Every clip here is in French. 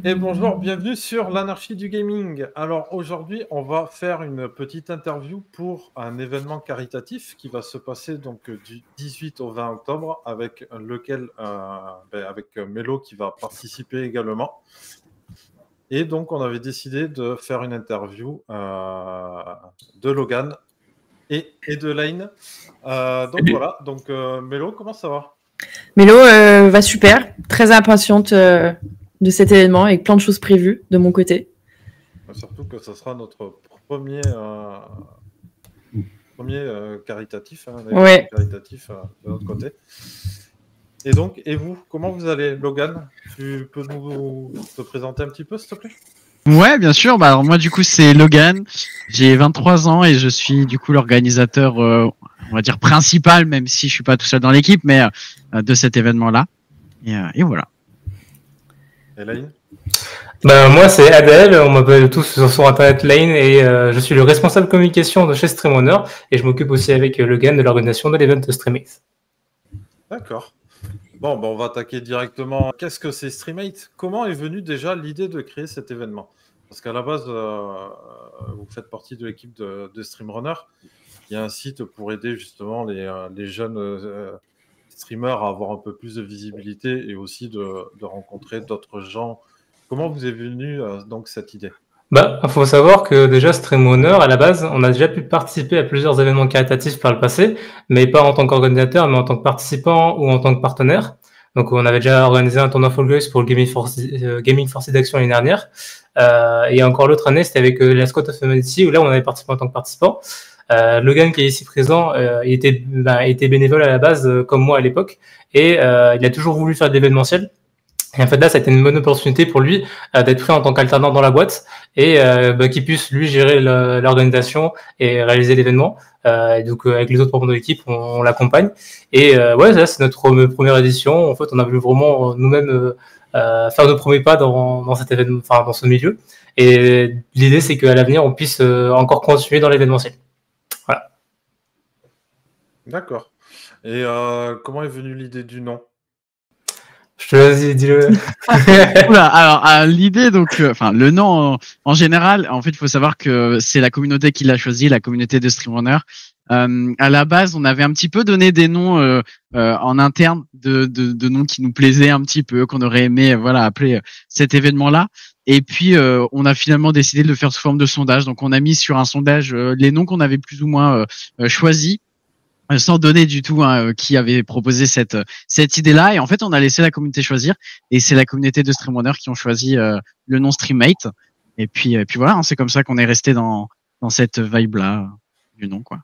Et bonjour, bienvenue sur l'anarchie du gaming. Alors aujourd'hui, on va faire une petite interview pour un événement caritatif qui va se passer donc du 18 au 20 octobre avec lequel avec Mélo qui va participer également. Et donc on avait décidé de faire une interview de Logan et de Lane. Donc voilà, donc Mélo, comment ça va? Mélo va super, très impatiente de cet événement avec plein de choses prévues de mon côté. Surtout que ce sera notre premier caritatif, Ouais. caritatif de notre côté. Et donc, et vous, comment vous allez, Logan? Tu peux nous te présenter un petit peu, s'il te plaît? Ouais, bien sûr. Alors moi, du coup, c'est Logan. J'ai 23 ans et je suis du coup l'organisateur, on va dire principal, même si je suis pas tout seul dans l'équipe, mais de cet événement-là. Et voilà. Et Lane? Moi, c'est Adèle. On m'appelle tous sur Internet Lane et je suis le responsable communication de chez StreamOwner et je m'occupe aussi avec Logan de l'organisation de l'event StreamAce. D'accord. Bon, on va attaquer directement. Qu'est-ce que c'est StreamAce? Comment est venue déjà l'idée de créer cet événement? Parce qu'à la base, vous faites partie de l'équipe de StreamRunner. Il y a un site pour aider justement les jeunes streamers à avoir un peu plus de visibilité et aussi de rencontrer d'autres gens. Comment vous est venue donc cette idée? Il faut savoir que déjà StreamOwner, à la base, on a déjà pu participer à plusieurs événements caritatifs par le passé, mais pas en tant qu'organisateur, mais en tant que participant ou en tant que partenaire. Donc, on avait déjà organisé un tournoi Fall Guys pour le Gaming Force d'Action l'année dernière. Et encore l'autre année, c'était avec la Squad of Humanity, où là, on avait participé en tant que participant. Logan, qui est ici présent, il était bénévole à la base, comme moi à l'époque, et il a toujours voulu faire de l'événementiel. Et en fait, là, ça a été une bonne opportunité pour lui d'être pris en tant qu'alternant dans la boîte et qu'il puisse, lui, gérer l'organisation et réaliser l'événement. Donc, avec les autres membres de l'équipe, on l'accompagne. Et ouais, là, c'est notre première édition. En fait, on a voulu vraiment nous-mêmes faire nos premiers pas dans cet événement, enfin, dans ce milieu. Et l'idée, c'est qu'à l'avenir, on puisse encore continuer dans l'événementiel. Voilà. D'accord. Et comment est venue l'idée du nom? Je te laisse, dis-le. Oula, alors l'idée, donc, le nom en général, en fait, il faut savoir que c'est la communauté qui l'a choisi, la communauté de StreamRunner. À la base, on avait un petit peu donné des noms en interne de noms qui nous plaisaient un petit peu, qu'on aurait aimé, appeler cet événement-là. Et puis, on a finalement décidé de le faire sous forme de sondage. Donc, on a mis sur un sondage les noms qu'on avait plus ou moins choisis, sans donner du tout qui avait proposé cette idée-là. Et en fait, on a laissé la communauté choisir. Et c'est la communauté de StreamRunner qui ont choisi le nom StreamMate. Et puis voilà, c'est comme ça qu'on est resté dans cette vibe-là du nom, quoi.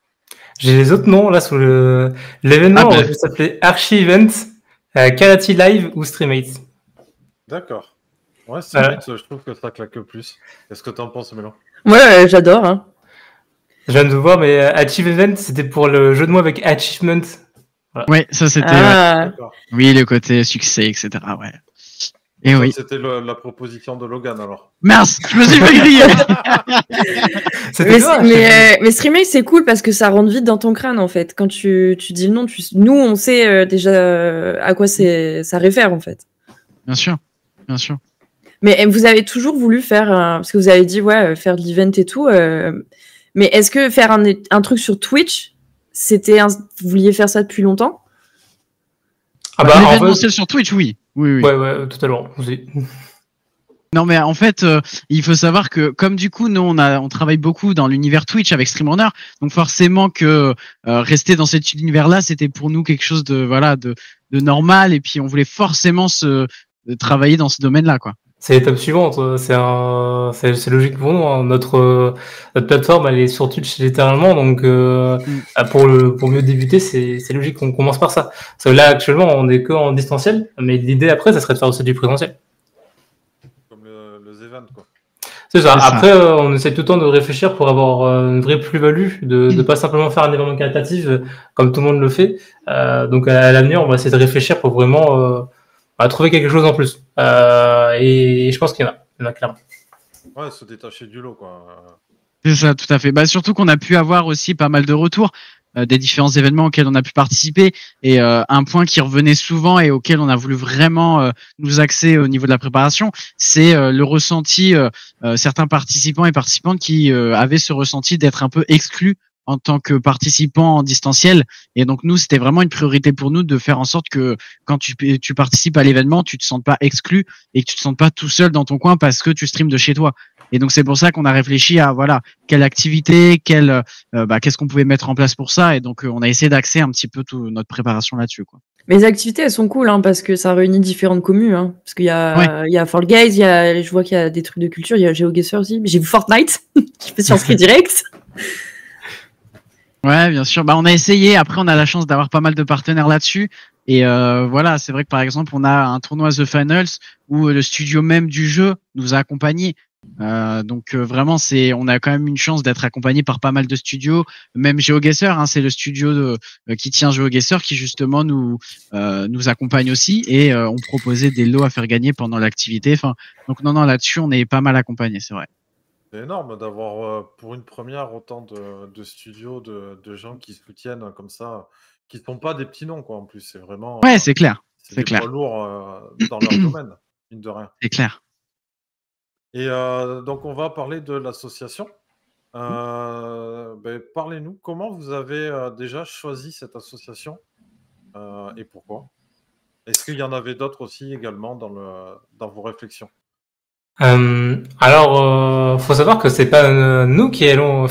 J'ai les autres noms là sous l'événement. On va s'appeler Archie Event, Karate Live ou StreamMate. D'accord. Ouais, StreamMate, je trouve que ça claque le plus. Qu'est-ce que tu en penses, Mélo? Ouais, j'adore. Hein. Je viens de voir, mais Achieve Event, c'était pour le jeu de mots avec Achievement. Voilà. Ouais, ça c'était. Ah. Ouais. Oui, le côté succès, etc. Ouais. Et ça, oui. C'était la proposition de Logan alors. Mince, je me suis fait griller. mais StreamAce, c'est cool parce que ça rentre vite dans ton crâne en fait. Quand tu dis le nom, nous on sait déjà à quoi ça réfère en fait. Bien sûr, bien sûr. Mais vous avez toujours voulu faire, parce que vous avez dit faire de l'event et tout. Mais est-ce que faire un truc sur Twitch, vous vouliez faire ça depuis longtemps? L'événementiel sur Twitch, oui. Oui. Ouais, totalement. Oui. Non, mais en fait, il faut savoir que comme du coup, nous, on travaille beaucoup dans l'univers Twitch avec StreamRunner, donc forcément que rester dans cet univers-là, c'était pour nous quelque chose de normal, et puis on voulait forcément travailler dans ce domaine-là, quoi. C'est l'étape suivante, c'est logique pour nous. Hein. Notre plateforme, elle est sur Twitch littéralement, donc pour mieux débuter, c'est logique qu'on commence par ça. Parce que là, actuellement, on est que en distanciel, mais l'idée après, ça serait de faire aussi du présentiel. Comme le event, quoi. C'est ça. Après, on essaie tout le temps de réfléchir pour avoir une vraie plus-value, de pas simplement faire un événement caritatif comme tout le monde le fait. Donc à l'avenir, on va essayer de réfléchir pour vraiment à trouver quelque chose en plus. Et je pense qu'il y en a clairement. Ouais, se détacher du lot, quoi. C'est ça, tout à fait. Bah, surtout qu'on a pu avoir aussi pas mal de retours des différents événements auxquels on a pu participer. Et un point qui revenait souvent et auquel on a voulu vraiment nous axer au niveau de la préparation, c'est le ressenti, certains participants et participantes qui avaient ce ressenti d'être un peu exclus en tant que participants en distanciel. Et donc nous, c'était vraiment une priorité pour nous de faire en sorte que quand tu participes à l'événement, tu te sentes pas exclu et que tu te sentes pas tout seul dans ton coin parce que tu streames de chez toi. Et donc c'est pour ça qu'on a réfléchi à voilà quelle activité, qu'est-ce qu'on pouvait mettre en place pour ça. Et donc on a essayé d'axer un petit peu toute notre préparation là-dessus, quoi. Mais les activités, elles sont cool, hein, parce que ça réunit différentes communes. Hein, parce qu'il y a, il y a Fall Guys, je vois qu'il y a des trucs de culture, il y a GeoGuessr aussi. J'ai vu Fortnite, qui fait sur Free Direct. Ouais, bien sûr. Bah, on a essayé. Après, on a la chance d'avoir pas mal de partenaires là-dessus. Et voilà, c'est vrai que par exemple, on a un tournoi The Finals où le studio même du jeu nous a accompagnés. Donc vraiment, on a quand même une chance d'être accompagné par pas mal de studios. Même GeoGuessr, hein, c'est le studio qui tient GeoGuessr qui justement nous accompagne aussi et ont proposé des lots à faire gagner pendant l'activité. Enfin, donc non, là-dessus, on est pas mal accompagné, c'est vrai. C'est énorme d'avoir, pour une première, autant de studios, de gens qui soutiennent comme ça, qui ne sont pas des petits noms, quoi, en plus. C'est vraiment. Ouais, c'est clair. C'est C'est des clair. poids lourds dans leur domaine, mine de rien. C'est clair. Et donc, on va parler de l'association. Parlez-nous, comment vous avez déjà choisi cette association et pourquoi? Est-ce qu'il y en avait d'autres aussi également dans vos réflexions? Faut savoir que c'est pas nous qui allons,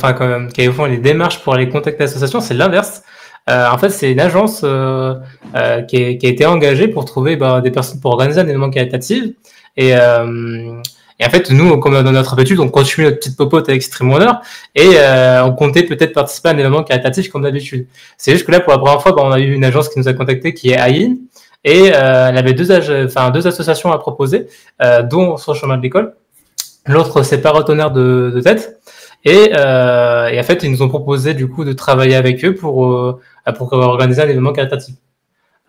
qui font les démarches pour aller contacter l'association, c'est l'inverse. En fait, c'est une agence qui a été engagée pour trouver des personnes pour organiser un événement caritatif. Et en fait, nous, comme dans notre habitude, on continue notre petite popote avec StreamRunner et on comptait peut-être participer à un événement caritatif comme d'habitude. C'est juste que là, pour la première fois, on a eu une agence qui nous a contacté qui est AIN. Et elle avait deux associations à proposer, dont Sur le chemin de l'école. L'autre, c'est Paratonnerre de tête. Et en fait, ils nous ont proposé du coup de travailler avec eux pour organiser un événement caritatif.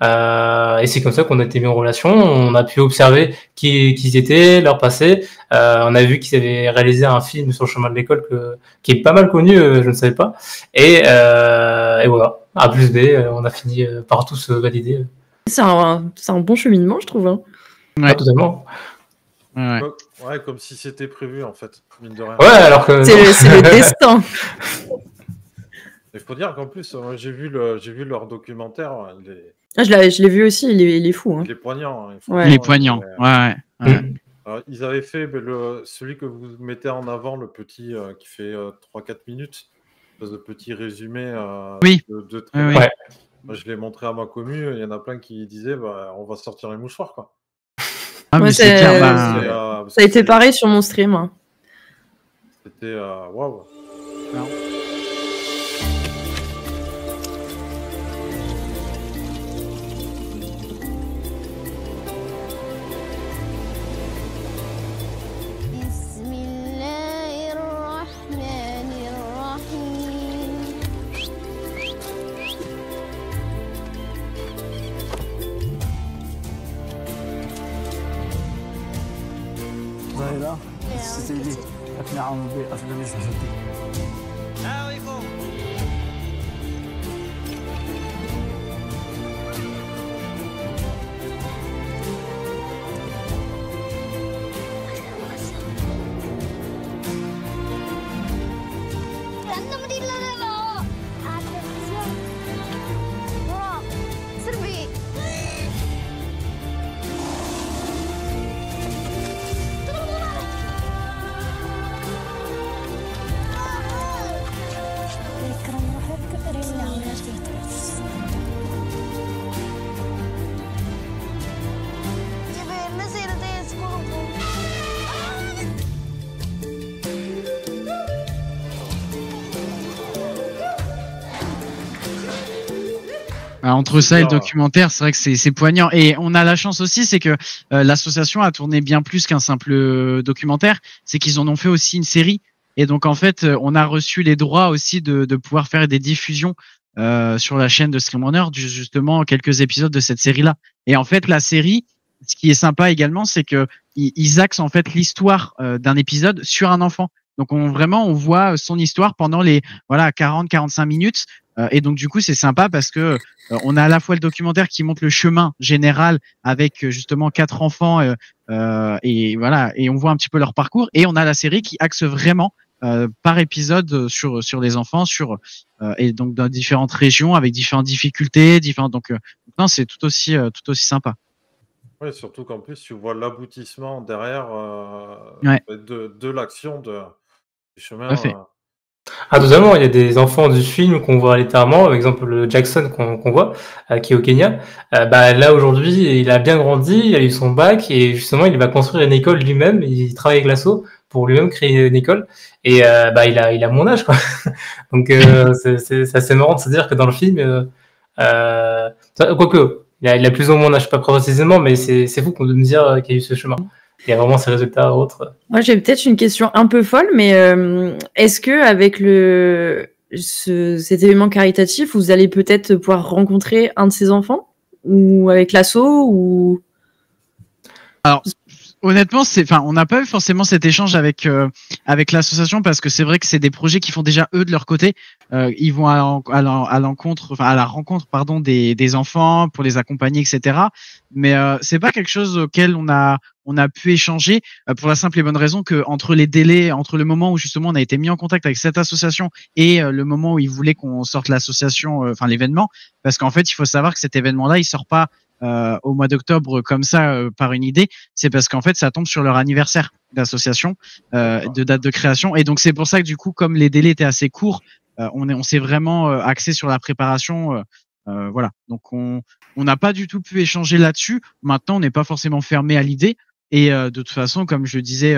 Et c'est comme ça qu'on a été mis en relation. On a pu observer qui ils étaient, leur passé. On a vu qu'ils avaient réalisé un film sur le chemin de l'école qui est pas mal connu, je ne savais pas. Et voilà, A plus B, on a fini par tous valider. C'est un bon cheminement, je trouve. Hein. Ouais, totalement. Ouais. Ouais, comme si c'était prévu, en fait, mine de rien. Ouais, alors que... C'est le destin. Il faut dire qu'en plus, j'ai vu leur documentaire. Je l'ai vu aussi, il est fou. Hein. Il est poignant. Hein, ouais. Il est poignant, ouais. Alors, ils avaient fait celui que vous mettez en avant, le petit qui fait 3-4 minutes, de petit résumé de trailer. Ouais. Moi, je l'ai montré à ma commu, il y en a plein qui disaient on va sortir les mouchoirs, quoi. Ah, mais c'est clair, ça a été pareil sur mon stream. Hein. C'était waouh. سيدي أقنعهم بأفضل صفتي. Entre ça et le documentaire, c'est vrai que c'est poignant. Et on a la chance aussi, c'est que l'association a tourné bien plus qu'un simple documentaire. C'est qu'ils en ont fait aussi une série. Et donc, en fait, on a reçu les droits aussi de pouvoir faire des diffusions sur la chaîne de StreamRunner, justement, quelques épisodes de cette série-là. Et en fait, la série, ce qui est sympa également, c'est que ils axent en fait l'histoire d'un épisode sur un enfant. Donc on voit son histoire pendant les 40-45 minutes. Et donc du coup c'est sympa parce que on a à la fois le documentaire qui montre le chemin général avec justement 4 enfants et voilà, et on voit un petit peu leur parcours, et on a la série qui axe vraiment par épisode sur les enfants, et donc dans différentes régions avec différentes difficultés, donc non, c'est tout aussi sympa. Ouais, surtout qu'en plus, tu vois l'aboutissement derrière Ouais, de l'action du tout chemin. à fait. Ah, totalement, il y a des enfants du film qu'on voit littéralement, par exemple le Jackson qu'on voit, qui est au Kenya. Bah, là aujourd'hui, il a bien grandi, il a eu son bac et justement, il va construire une école lui-même. Il travaille avec l'asso pour lui-même créer une école et bah, il a mon âge, quoi. Donc c'est assez marrant de se dire que dans le film, quoique, il a plus ou moins mon âge, pas précisément, mais c'est fou de me dire qu'il y a eu ce chemin. Il y a vraiment ces résultats autres. Moi, j'ai peut-être une question un peu folle, mais est-ce que avec cet événement caritatif, vous allez peut-être pouvoir rencontrer un de ces enfants, ou avec l'asso, ou Alors, honnêtement, on n'a pas eu forcément cet échange avec l'association, parce que c'est vrai que c'est des projets qui font déjà eux de leur côté. Ils vont à la rencontre, pardon, des enfants pour les accompagner, etc. Mais c'est pas quelque chose auquel on a pu échanger pour la simple et bonne raison que entre les délais, entre le moment où justement on a été mis en contact avec cette association et le moment où ils voulaient qu'on sorte l'association, l'événement, parce qu'en fait, il faut savoir que cet événement-là, il sort pas au mois d'octobre comme ça par une idée, c'est parce qu'en fait ça tombe sur leur anniversaire d'association, de date de création, et donc c'est pour ça que du coup, comme les délais étaient assez courts, on s'est vraiment axé sur la préparation, voilà. Donc on n'a pas du tout pu échanger là-dessus. Maintenant, on n'est pas forcément fermé à l'idée, et de toute façon, comme je le disais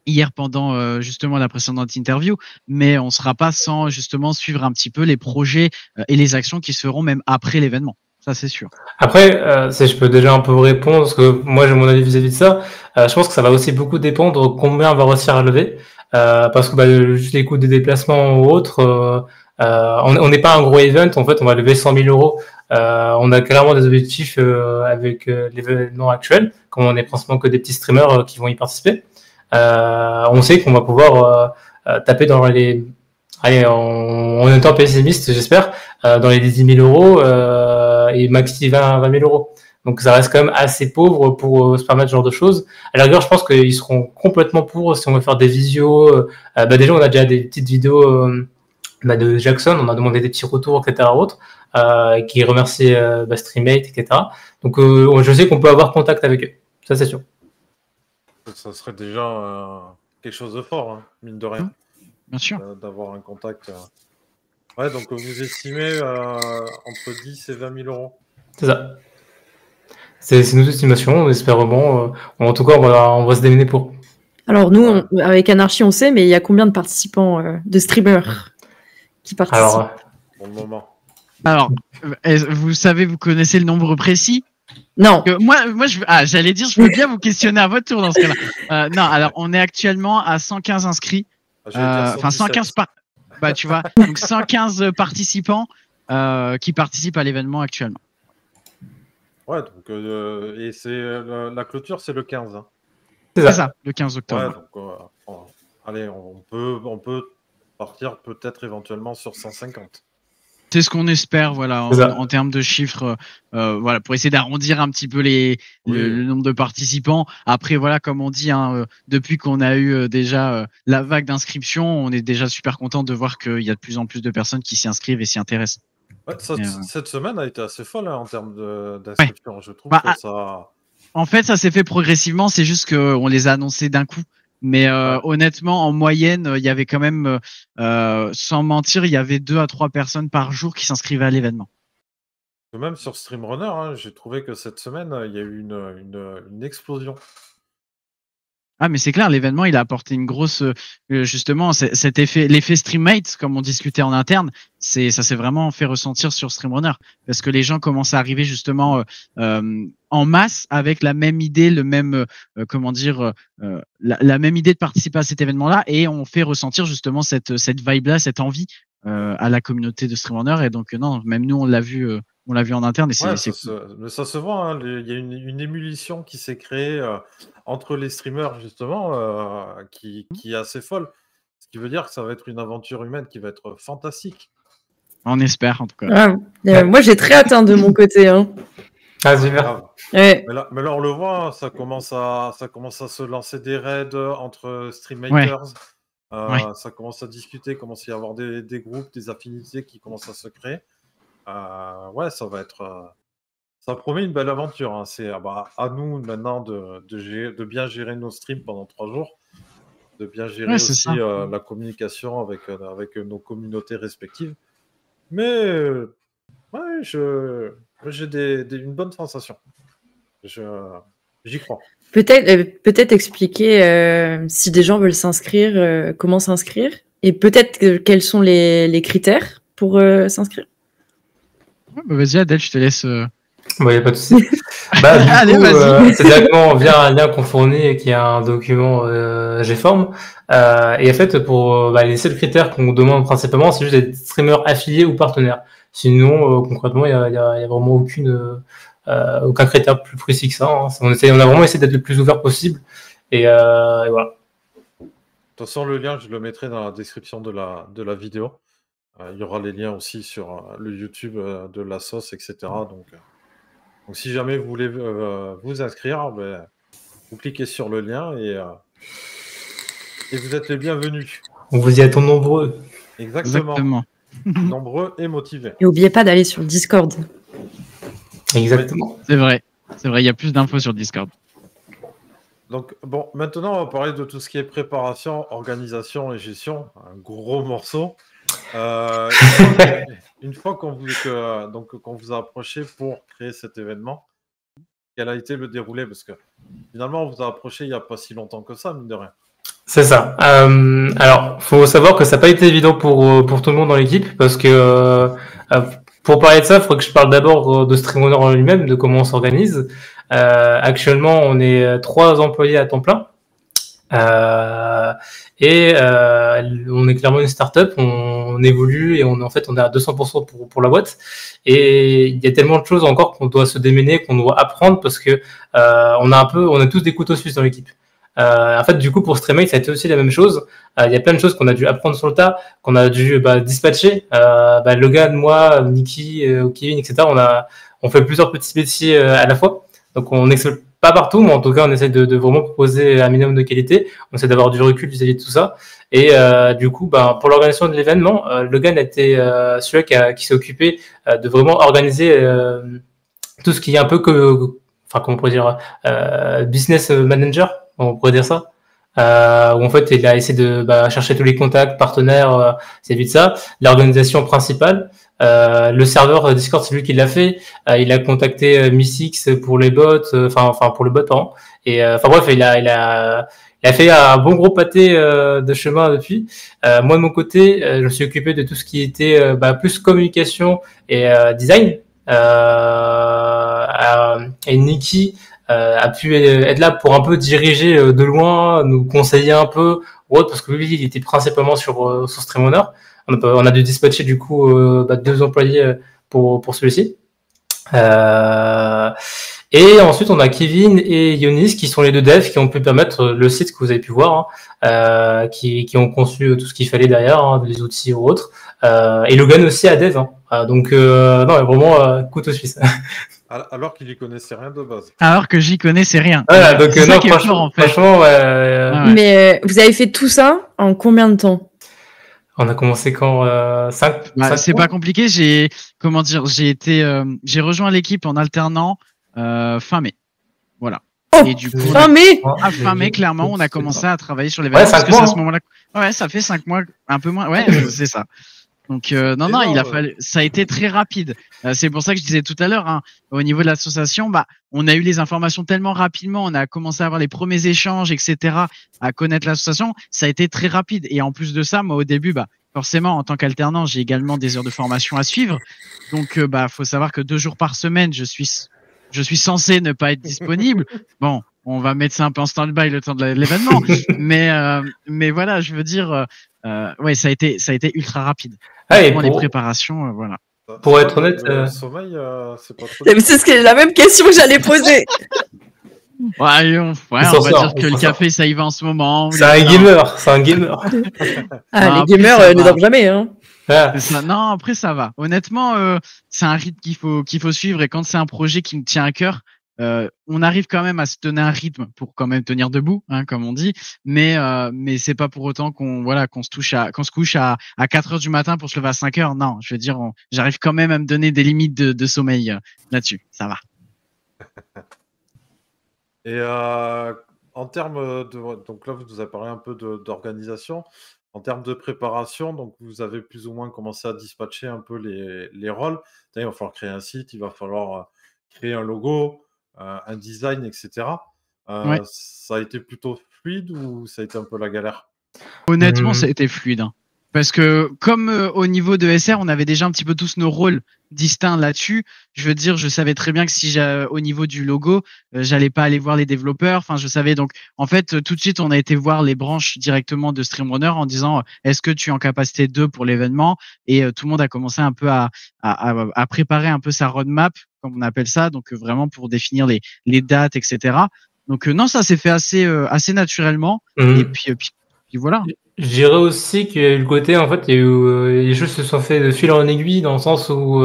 hier pendant justement la précédente interview, mais on sera pas sans justement suivre un petit peu les projets et les actions qui se feront même après l'événement. Ça, c'est sûr. Après, si je peux déjà un peu répondre, parce que moi j'ai mon avis vis-à-vis de ça, je pense que ça va aussi beaucoup dépendre combien on va réussir à lever, parce que bah, juste les coûts des déplacements ou autres, on n'est pas un gros event, en fait on va lever 100 000 euros. On a clairement des objectifs avec l'événement actuel, comme on est principalement que des petits streamers qui vont y participer. On sait qu'on va pouvoir taper dans les... Allez, en étant pessimiste, j'espère, dans les 10 000 euros et maxi 20 000 euros. Donc ça reste quand même assez pauvre pour se permettre ce genre de choses. À la rigueur, je pense qu'ils seront complètement pour si on veut faire des visios. Bah déjà, on a déjà des petites vidéos de Jackson, on a demandé des petits retours, etc. Autres, qui remercie Streammate, etc. Donc je sais qu'on peut avoir contact avec eux. Ça, c'est sûr. Ça serait déjà quelque chose de fort, hein, mine de rien. Bien sûr. D'avoir un contact. Ouais, donc vous estimez entre 10 et 20 000 euros. C'est ça. C'est nos estimations, on espère vraiment. En tout cas, on va se démener pour. Alors nous, avec Anarchy, on sait, mais il y a combien de participants, de streamers qui participent? Alors, pour le moment. Alors, vous connaissez le nombre précis? Non. Moi, j'allais dire, je veux bien vous questionner à votre tour dans ce cas-là. Non, alors on est actuellement à 115 inscrits. Enfin, 115 bah, tu vois, donc 115 participants qui participent à l'événement actuellement. Ouais, donc et c'est la clôture, c'est le 15. Hein. C'est ça, le 15 octobre. Ouais, donc, allez, on peut partir peut-être éventuellement sur 150. C'est ce qu'on espère, voilà, en termes de chiffres, voilà, pour essayer d'arrondir un petit peu le nombre de participants. Après, voilà, comme on dit, hein, depuis qu'on a eu déjà la vague d'inscriptions, on est déjà super content de voir qu'il y a de plus en plus de personnes qui s'y inscrivent et s'y intéressent. Ouais, cette semaine a été assez folle hein, en termes d'inscriptions. Ouais. Je trouve que ça. En fait, ça s'est fait progressivement. C'est juste qu'on les a annoncés d'un coup. Mais honnêtement, en moyenne, il y avait quand même, sans mentir, il y avait 2 à 3 personnes par jour qui s'inscrivaient à l'événement. Même sur Streamrunner, hein, j'ai trouvé que cette semaine, il y a eu une explosion. Ah, mais c'est clair, l'événement, il a apporté une grosse, justement, cet effet, l'effet Streammate, comme on discutait en interne, ça s'est vraiment fait ressentir sur Streamrunner, parce que les gens commencent à arriver justement en masse avec la même idée, le même, comment dire, la même idée de participer à cet événement-là, et on fait ressentir justement cette vibe-là, cette envie à la communauté de Streamrunner, et donc non, même nous on l'a vu en interne, et c'est cool. Mais ça se voit, hein, il y a une émulsion qui s'est créée entre les streamers justement, qui est assez folle. Ce qui veut dire que ça va être une aventure humaine qui va être fantastique. On espère, en tout cas. Ah, moi, j'ai très hâte de mon côté. Hein. Ah, super. Ouais. Mais là, on le voit, ça commence à se lancer des raids entre streammakers. Ça commence à discuter, commence à y avoir des groupes, des affinités qui commencent à se créer. Ça va être... ça promet une belle aventure. Hein. C'est à nous maintenant de bien gérer nos streams pendant 3 jours, de bien gérer aussi la communication avec nos communautés respectives. Mais j'ai une bonne sensation. J'y crois. Peut-être expliquer si des gens veulent s'inscrire, comment s'inscrire, et peut-être quels sont les critères pour s'inscrire. Vas-y, Adèle, je te laisse. Il n'y a pas de souci. Allez, vas-y. C'est directement via un lien qu'on fournit qui est un document GForm. Et en fait, pour les seuls critères qu'on demande principalement, c'est juste d'être streamer affilié ou partenaire. Sinon, concrètement, il y a vraiment aucun critère plus précis que ça. Hein. On a vraiment essayé d'être le plus ouvert possible. Et voilà. De toute façon, le lien, je le mettrai dans la description de la vidéo. Il y aura les liens aussi sur le YouTube de la sauce, etc. Donc, si jamais vous voulez vous inscrire, vous cliquez sur le lien et vous êtes les bienvenus. On vous y attend nombreux. Exactement. Nombreux et motivés. Et n'oubliez pas d'aller sur Discord. Exactement. C'est vrai, il y a plus d'infos sur Discord. Donc, bon, maintenant, on va parler de tout ce qui est préparation, organisation et gestion. Un gros morceau. Une fois qu'on vous a approché pour créer cet événement, quel a été le déroulé? Parce que finalement, on vous a approché il n'y a pas si longtemps que ça, mine de rien. C'est ça. Alors, faut savoir que ça n'a pas été évident pour tout le monde dans l'équipe, parce que pour parler de ça, il faudrait que je parle d'abord de Stream Owner en lui-même, de comment on s'organise. Actuellement, on est 3 employés à temps plein. On est clairement une start-up, on évolue et on est à 200% pour la boîte. Et il y a tellement de choses encore qu'on doit se démêler, qu'on doit apprendre, parce que on a tous des couteaux suisses dans l'équipe. En fait, du coup, pour StreamMate, ça a été aussi la même chose. Il y a plein de choses qu'on a dû apprendre sur le tas, qu'on a dû dispatcher. Logan, moi, Niki, Kevin, etc. On fait plusieurs petits métiers à la fois. Donc, on n'excelle pas partout, mais en tout cas, on essaie de vraiment proposer un minimum de qualité. On essaie d'avoir du recul vis-à-vis de tout ça. Et du coup, pour l'organisation de l'événement, Logan a été celui qui s'est occupé de vraiment organiser tout ce qui est un peu comment on pourrait dire, business manager, on pourrait dire ça. Où en fait, il a essayé de chercher tous les contacts, partenaires, vis-à-vis de ça. L'organisation principale. Le serveur Discord, c'est lui qui l'a fait. Il a contacté Missix pour les bots, pour le bot, pardon. Et bref, il a fait un bon gros pâté de chemin depuis. Moi de mon côté, je me suis occupé de tout ce qui était plus communication et design. Et Niki a pu être là pour un peu diriger de loin, nous conseiller un peu, parce que lui, il était principalement sur Stream Owner. On a dû dispatcher du coup 2 employés pour celui-ci. Et ensuite, on a Kevin et Yonis qui sont les 2 devs qui ont pu permettre le site que vous avez pu voir, qui ont conçu tout ce qu'il fallait derrière, les outils ou autres. Et Logan aussi à dev. Donc, non, vraiment, couteau suisse. Alors qu'il y connaissait rien de base. Alors que j'y connaissais rien. Voilà, donc c'est ça qui est fort, en fait. Franchement, Mais vous avez fait tout ça en combien de temps? On a commencé quand 5 c'est pas compliqué. J'ai rejoint l'équipe en alternant fin mai. Voilà. Et du coup, fin mai, clairement, on a commencé à travailler sur l'événement. Parce que c'est à ce moment-là. Ouais, ça fait 5 mois, un peu moins. Ouais, c'est ça. Donc ça a été très rapide. C'est pour ça que je disais tout à l'heure, au niveau de l'association, on a eu les informations tellement rapidement, on a commencé à avoir les premiers échanges, etc., à connaître l'association. Ça a été très rapide. Et en plus de ça, moi au début, forcément, en tant qu'alternant, j'ai également des heures de formation à suivre. Donc, faut savoir que 2 jours par semaine, je suis censé ne pas être disponible. Bon, on va mettre ça un peu en stand-by le temps de l'événement, mais voilà, je veux dire, ça a été ultra rapide. Pour les préparations, voilà. Pour être honnête, sommeil, c'est pas trop. C'est la même question que j'allais poser. Ouais, Il s'en on va sort, dire il que le s'en sort. café, ça y va en ce moment. C'est un gamer, c'est un gamer. Ah, Non, les après, gamers ça ne va. dorment jamais, hein. Voilà. C'est ça. Non, après, ça va. Honnêtement, c'est un rythme qu'il faut suivre. Et quand c'est un projet qui me tient à cœur, on arrive quand même à se donner un rythme pour quand même tenir debout, hein, comme on dit. Mais c'est pas pour autant qu'on se couche à 4 heures du matin pour se lever à 5 heures. Non, je veux dire, j'arrive quand même à me donner des limites de sommeil là-dessus. Ça va. Et en termes de... Donc là, vous nous avez parlé un peu d'organisation. En termes de préparation, donc vous avez plus ou moins commencé à dispatcher un peu les rôles. Il va falloir créer un site, il va falloir créer un logo, un design, etc. Ouais. Ça a été plutôt fluide ou ça a été un peu la galère? Honnêtement, ça a Mhm. été fluide, hein. Parce que comme au niveau de SR, on avait déjà un petit peu tous nos rôles distincts là-dessus. Je veux dire, je savais très bien que si au niveau du logo, j'allais pas aller voir les développeurs. Enfin, je savais donc. En fait, tout de suite, on a été voir les branches directement de Streamrunner en disant est-ce que tu es en capacité 2 pour l'événement? Et tout le monde a commencé un peu à préparer un peu sa roadmap, comme on appelle ça, donc vraiment pour définir les dates, etc. Donc non, ça s'est fait assez naturellement. Et Mhm. puis voilà. Je dirais aussi qu'il y a eu le côté, en fait, il y a eu, les choses se sont fait de fil en aiguille dans le sens où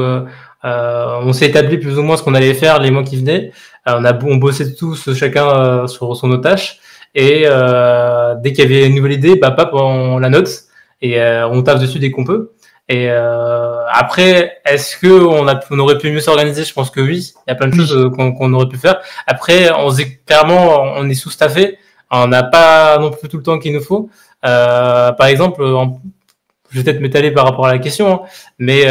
on s'est établi plus ou moins ce qu'on allait faire les mois qui venaient. On bossait tous chacun sur nos tâches et dès qu'il y avait une nouvelle idée, bah pap, on la note et on tape dessus dès qu'on peut. Et après, est-ce que on aurait pu mieux s'organiser? Je pense que oui. Il y a plein de choses Oui. qu'on aurait pu faire. Après, clairement, on est sous-staffé. On n'a pas non plus tout le temps qu'il nous faut. Par exemple, je vais peut-être m'étaler par rapport à la question, hein, mais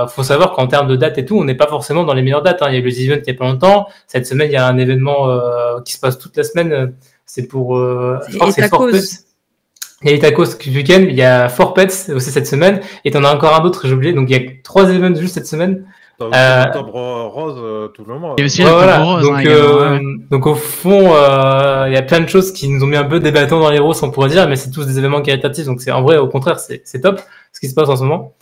faut savoir qu'en termes de date et tout, on n'est pas forcément dans les meilleures dates, hein. Il y a eu les events il y a pas longtemps. Cette semaine, il y a un événement qui se passe toute la semaine. C'est pour, je crois que Et c'est ta Fort cause. Pets. Il y a les tacos ce week-end, il y a Fort Pets aussi cette semaine, et t'en as encore un autre, j'ai oublié. Donc il y a 3 events juste cette semaine. T'as aussi l'Octobre Rose tout le mois. Il y a aussi Ouais, l'Octobre voilà. Rose, hein, également. Ouais, ouais. Donc au fond, il y a plein de choses qui nous ont mis un peu des bâtons dans les roues, on pourrait dire, mais c'est tous des événements caritatifs. Donc c'est en vrai, au contraire, c'est top ce qui se passe en ce moment.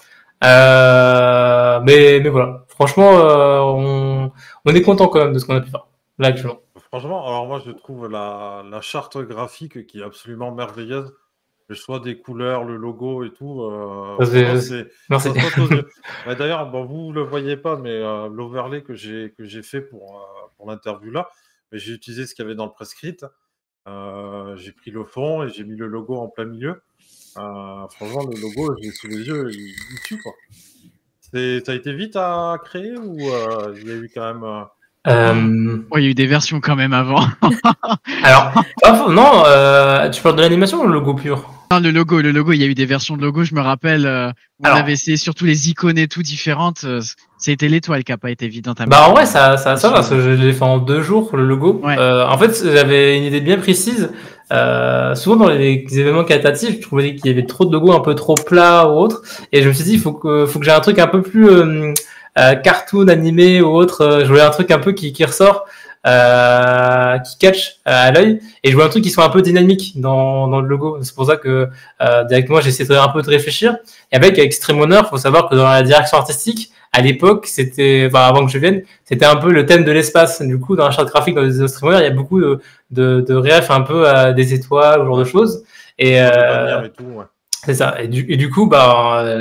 Mais voilà. Franchement, on est content quand même de ce qu'on a pu faire là actuellement. Franchement, alors moi je trouve la charte graphique qui est absolument merveilleuse. Le choix des couleurs, le logo et tout, franchement, Merci. ça saute aux yeux. Ouais, d'ailleurs, bon, vous ne le voyez pas, mais l'overlay que j'ai fait pour l'interview là, mais j'ai utilisé ce qu'il y avait dans le prescript. J'ai pris le fond et j'ai mis le logo en plein milieu. Franchement, le logo, je l'ai sous les yeux, il tue, quoi. Ça a été vite à créer ou il y a eu quand même... Oh, il y a eu des versions quand même avant. Alors, non, tu parles de l'animation ou le logo pur? Non, le logo, il y a eu des versions de logo, je me rappelle, où on Alors, avait essayé surtout les icônes et tout différentes. C'était l'étoile qui a pas été évidente à bah mettre en vrai ça va dessus, parce que je l'ai fait en 2 jours le logo. Ouais. En fait j'avais une idée bien précise. Souvent dans les événements caritatifs, je trouvais qu'il y avait trop de logos un peu trop plats ou autre, et je me suis dit il faut que j'ai un truc un peu plus cartoon animé ou autre. Je voulais un truc un peu qui ressort, qui catch à l'œil, et je voulais un truc qui soit un peu dynamique dans le logo. C'est pour ça que directement j'ai essayé un peu de réfléchir. Et avec Extreme Honor, faut savoir que dans la direction artistique, à l'époque, avant que je vienne, c'était un peu le thème de l'espace. Du coup, dans la charte graphique, dans les streamers, il y a beaucoup de réfs un peu à des étoiles, ce genre de choses. Et les bannières et tout, ouais. c'est ça. Et du coup,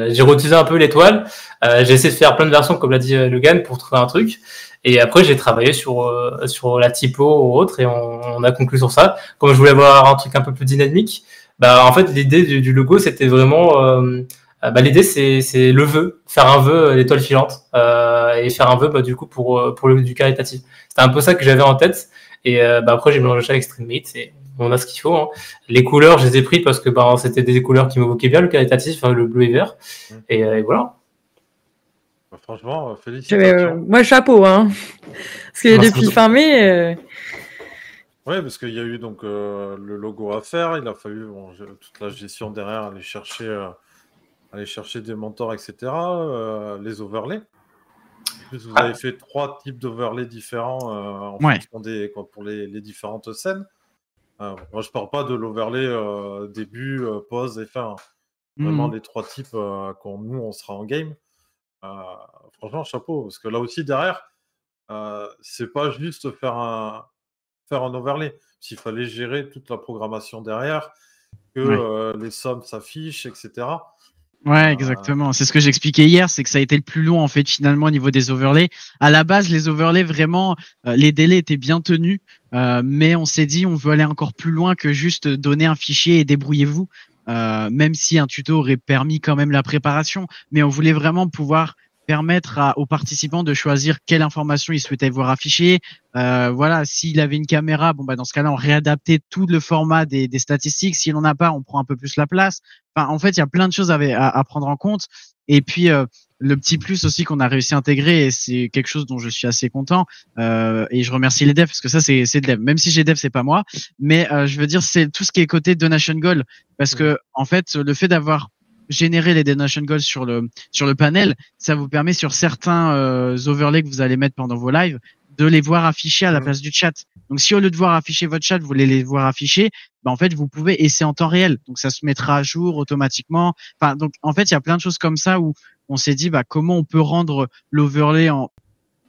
j'ai réutilisé un peu l'étoile. J'ai essayé de faire plein de versions, comme l'a dit Logan, pour trouver un truc. Et après, j'ai travaillé sur la typo ou autre, et on a conclu sur ça. Comme je voulais avoir un truc un peu plus dynamique, en fait, l'idée du logo, c'était vraiment... l'idée c'est le vœu, faire un vœu l'étoile filante, et faire un vœu du coup pour du caritatif. C'était un peu ça que j'avais en tête, et après j'ai mélangé ça avec Stream Meat et on a ce qu'il faut, hein. Les couleurs je les ai pris parce que c'était des couleurs qui m'évoquaient bien le caritatif, le bleu et vert, et voilà. Franchement, félicitations. Moi, chapeau, hein. Parce que Merci depuis beaucoup. fin mai, Oui, parce qu'il y a eu donc le logo à faire, il a fallu toute la gestion derrière, aller chercher des mentors, etc., les overlays. En plus, vous avez fait 3 types d'overlays différents en Ouais. fonction pour les différentes scènes. Moi, je parle pas de l'overlay début, pause et fin, hein. Vraiment les 3 types quand nous, on sera en game. Franchement, chapeau, parce que là aussi, derrière, c'est pas juste faire faire un overlay. S'il fallait gérer toute la programmation derrière, que les sommes s'affichent, etc. Ouais, exactement. C'est ce que j'expliquais hier, c'est que ça a été le plus long en fait finalement au niveau des overlays. À la base, les overlays vraiment, les délais étaient bien tenus, mais on s'est dit on veut aller encore plus loin que juste donner un fichier et débrouillez-vous. Même si un tuto aurait permis quand même la préparation, mais on voulait vraiment pouvoir permettre aux participants de choisir quelle information ils souhaitaient voir affichée. Voilà, s'il avait une caméra, bon bah dans ce cas-là, on réadaptait tout le format des statistiques. S'il en a pas, on prend un peu plus la place. Enfin, en fait, il y a plein de choses à prendre en compte. Et puis le petit plus aussi qu'on a réussi à intégrer, et c'est quelque chose dont je suis assez content. Et je remercie les devs parce que ça c'est dev. Même si j'ai dev, c'est pas moi, mais je veux dire c'est tout ce qui est côté donation goal, parce que en fait le fait d'avoir générer les donation goals sur le panel, ça vous permet sur certains overlays que vous allez mettre pendant vos lives de les voir affichés à la place du chat. Donc si au lieu de voir afficher votre chat, vous voulez les voir afficher, bah en fait vous pouvez, et c'est en temps réel. Donc ça se mettra à jour automatiquement. Enfin donc en fait, il y a plein de choses comme ça où on s'est dit bah comment on peut rendre l'overlay en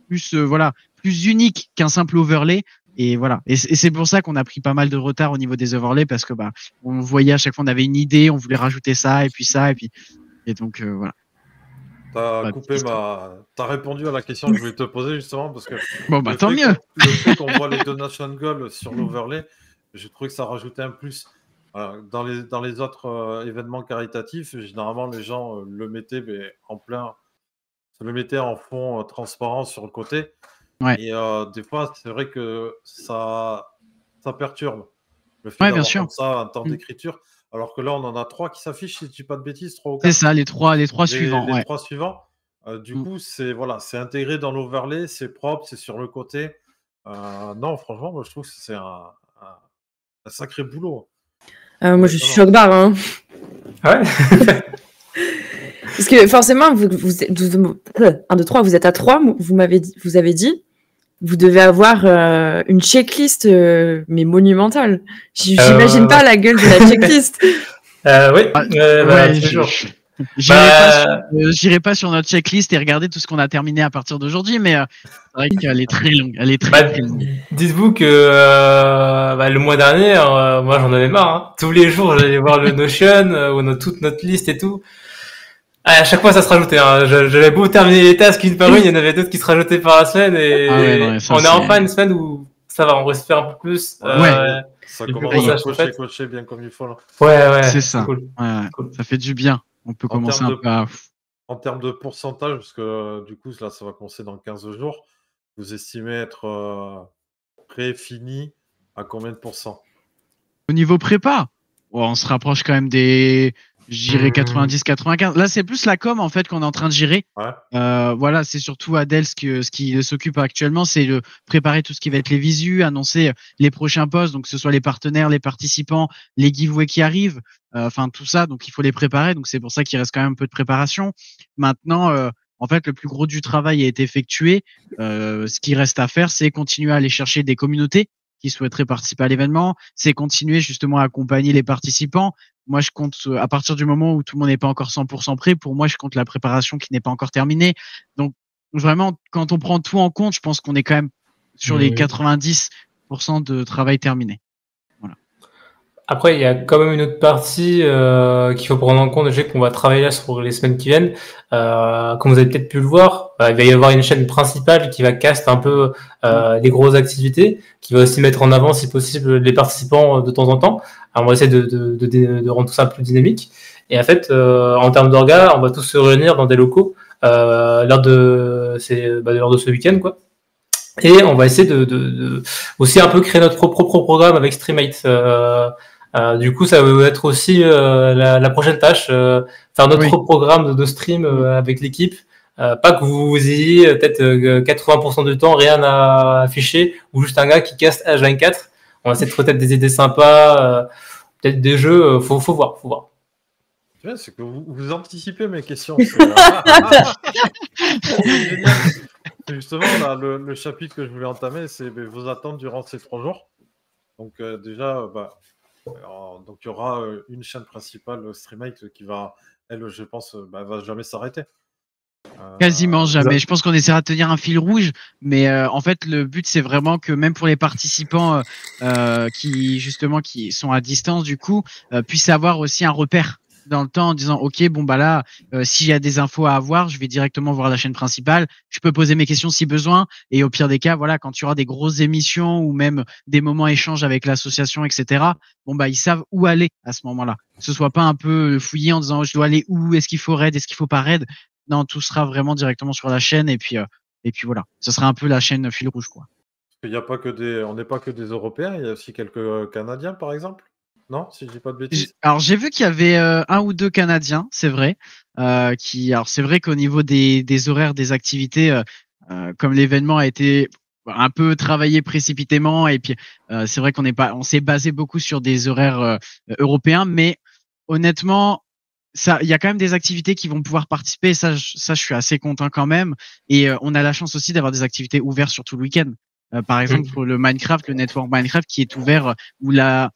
plus voilà, plus unique qu'un simple overlay. Et voilà. Et c'est pour ça qu'on a pris pas mal de retard au niveau des overlays, parce que bah on voyait à chaque fois on avait une idée, on voulait rajouter ça et puis et donc voilà. T'as répondu à la question que je voulais te poser justement, parce que bon bah tant mieux. Le fait qu'on voit les donation goals sur l'overlay, j'ai trouvé que ça rajoutait un plus. Dans les autres événements caritatifs, généralement les gens le mettaient en fond transparent sur le côté. Ouais. Et des fois, c'est vrai que ça perturbe le fait bien d'avoir sûr. comme ça un temps d'écriture. Alors que là, on en a 3 qui s'affichent, si je dis pas de bêtises, 3 ou 4. C'est ça, les trois suivants. Les 3 suivants. Du coup, c'est intégré dans l'overlay, c'est propre, c'est sur le côté. Non, franchement, moi, je trouve que c'est un sacré boulot. Moi, je suis choc-barre. Hein. Ouais. Parce que forcément, vous êtes 1, 2, 3, vous êtes à 3, vous avez dit, vous devez avoir une checklist mais monumentale. J'imagine pas la gueule de la checklist. Oui, toujours. J'irai pas sur notre checklist et regarder tout ce qu'on a terminé à partir d'aujourd'hui, mais c'est vrai qu'elle est très longue. Elle est très longue. Dites-vous que le mois dernier, moi j'en avais marre. Hein. Tous les jours, j'allais voir le Notion, toute notre liste et tout. À chaque fois, ça se rajoutait. Hein. J'avais beau terminer les tasks une par une, il y en avait d'autres qui se rajoutaient par la semaine. Et on est enfin une semaine où ça va, on respire un peu plus. Ça commence à cocher bien comme il faut. Là. Ouais. C'est ça. Cool. Ouais. Cool. Ça fait du bien. On peut commencer un peu à... En termes de pourcentage, parce que du coup, là, ça va commencer dans 15 jours, vous estimez être prêt, fini, à combien de pourcents? Au niveau prépa, on se rapproche quand même des... J'irai 90-95. Là, c'est plus la com en fait qu'on est en train de gérer. Ouais. Voilà, c'est surtout Adèle ce qui s'occupe actuellement, c'est de préparer tout ce qui va être les visus, annoncer les prochains posts, donc que ce soit les partenaires, les participants, les giveaways qui arrivent, enfin tout ça. Donc il faut les préparer. Donc c'est pour ça qu'il reste quand même un peu de préparation. Maintenant, en fait, le plus gros du travail a été effectué. Ce qui reste à faire, c'est continuer à aller chercher des communautés qui souhaiteraient participer à l'événement. C'est continuer justement à accompagner les participants. Moi, je compte, à partir du moment où tout le monde n'est pas encore 100% prêt, pour moi, je compte la préparation qui n'est pas encore terminée. Donc, vraiment, quand on prend tout en compte, je pense qu'on est quand même sur les 90% de travail terminé. Voilà. Après, il y a quand même une autre partie qu'il faut prendre en compte. Je sais qu'on va travailler là sur les semaines qui viennent. Comme vous avez peut-être pu le voir, il va y avoir une chaîne principale qui va cast un peu les grosses activités, qui va aussi mettre en avant, si possible, les participants de temps en temps. Alors, on va essayer de rendre tout ça plus dynamique. Et en fait, en termes d'orga, on va tous se réunir dans des locaux lors de ce week-end, quoi. Et on va essayer de aussi un peu créer notre propre programme avec Streamate. Du coup, ça va être aussi la prochaine tâche, faire notre programme de stream avec l'équipe. Pas que vous ayez peut-être 80% du temps rien à afficher, ou juste un gars qui caste H24. On va essayer de peut-être des idées sympas, peut-être des jeux, faut voir. C'est que vous anticipez mes questions. Justement, là, le chapitre que je voulais entamer, c'est vos attentes durant ces 3 jours. Donc déjà, donc il y aura une chaîne principale, Streamate, qui va, elle, je pense, va jamais s'arrêter. Quasiment jamais. Je pense qu'on essaiera de tenir un fil rouge, mais en fait, le but, c'est vraiment que même pour les participants qui sont à distance, du coup, puissent avoir aussi un repère dans le temps en disant, OK, bon, bah là, s'il y a des infos à avoir, je vais directement voir la chaîne principale. Je peux poser mes questions si besoin. Et au pire des cas, voilà, quand tu auras des grosses émissions ou même des moments échanges avec l'association, etc., bon, bah, ils savent où aller à ce moment-là. Que ce soit pas un peu fouillé en disant, je dois aller où, est-ce qu'il faut raid, est-ce qu'il faut pas raid. Non, tout sera vraiment directement sur la chaîne et puis voilà. Ce sera un peu la chaîne fil rouge, quoi. Il y a pas que on n'est pas que des Européens, il y a aussi quelques Canadiens, par exemple. Non, si je dis pas de bêtises. Alors j'ai vu qu'il y avait un ou deux Canadiens, c'est vrai. Alors c'est vrai qu'au niveau des horaires des activités, comme l'événement a été un peu travaillé précipitamment et puis c'est vrai on s'est basé beaucoup sur des horaires européens, mais honnêtement. Il y a quand même des activités qui vont pouvoir participer. Ça, je suis assez content quand même. Et on a la chance aussi d'avoir des activités ouvertes sur tout le week-end. Par exemple, pour le Minecraft, le Network Minecraft qui est ouvert, où la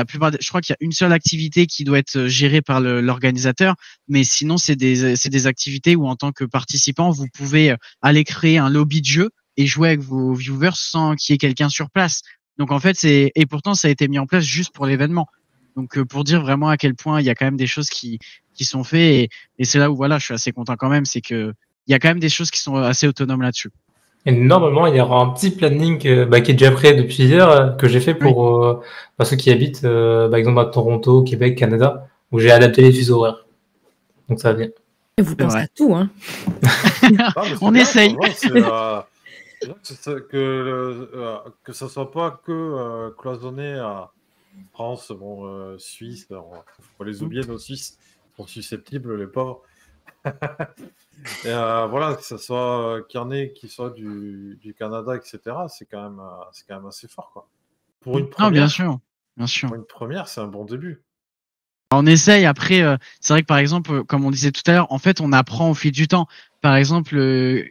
plupart, je crois qu'il y a une seule activité qui doit être gérée par l'organisateur. Mais sinon, c'est des activités où en tant que participant, vous pouvez aller créer un lobby de jeu et jouer avec vos viewers sans qu'il y ait quelqu'un sur place. Donc en fait, et pourtant, ça a été mis en place juste pour l'événement. Donc pour dire vraiment à quel point il y a quand même des choses qui sont faites et c'est là où voilà, je suis assez content quand même, c'est que il y a quand même des choses qui sont assez autonomes là-dessus. Et normalement, il y aura un petit planning qui est déjà prêt depuis hier, que j'ai fait pour ceux qui habitent, par exemple à Toronto, Québec, Canada, où j'ai adapté les fuseaux horaires. Donc ça va bien. Et vous pensez à tout, hein. On essaye. Que ça soit pas que cloisonné à France, Suisse, faut les oublier, nos Suisses sont susceptibles, les pauvres. Et voilà, que ça soit qu'il y en ait qui soient du Canada, etc. C'est quand même assez fort, quoi. Pour une première, bien sûr. Pour une première, c'est un bon début. On essaye. Après, c'est vrai que par exemple, comme on disait tout à l'heure, en fait, on apprend au fil du temps. Par exemple,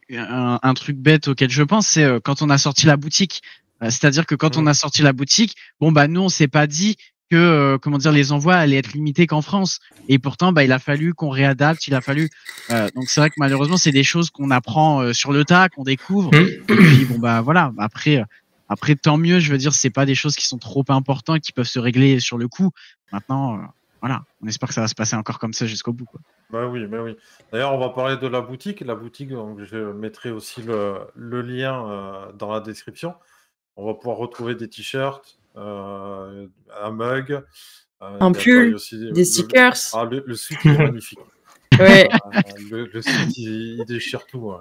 un truc bête auquel je pense, c'est quand on a sorti la boutique. C'est-à-dire que quand on a sorti la boutique, bon bah nous on s'est pas dit que les envois allaient être limités qu'en France. Et pourtant, bah il a fallu qu'on réadapte, il a fallu. Donc c'est vrai que malheureusement c'est des choses qu'on apprend sur le tas, qu'on découvre. Et puis bon bah voilà. Après tant mieux. Je veux dire, c'est pas des choses qui sont trop importantes, qui peuvent se régler sur le coup. Maintenant, voilà, on espère que ça va se passer encore comme ça jusqu'au bout, quoi. Bah oui. D'ailleurs, on va parler de la boutique. La boutique, donc je mettrai aussi le lien dans la description. On va pouvoir retrouver des t-shirts, un mug, un pull, des stickers. Le site est magnifique. Ouais. Le site, il déchire tout.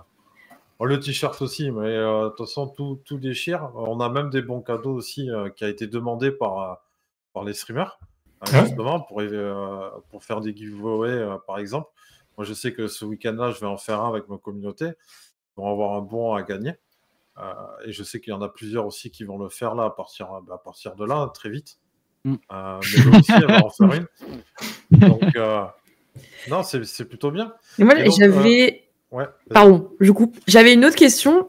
Le t-shirt aussi, mais de toute façon, tout déchire. On a même des bons cadeaux aussi qui a été demandé par les streamers, justement, pour faire des giveaways, par exemple. Moi, je sais que ce week-end-là, je vais en faire un avec ma communauté. Ils vont avoir un bon à gagner. Et je sais qu'il y en a plusieurs aussi qui vont le faire là à partir de là, très vite. Mais eux aussi, elle va en faire une. Donc, non, c'est plutôt bien. Et moi, j'avais... Pardon, je coupe. J'avais une autre question.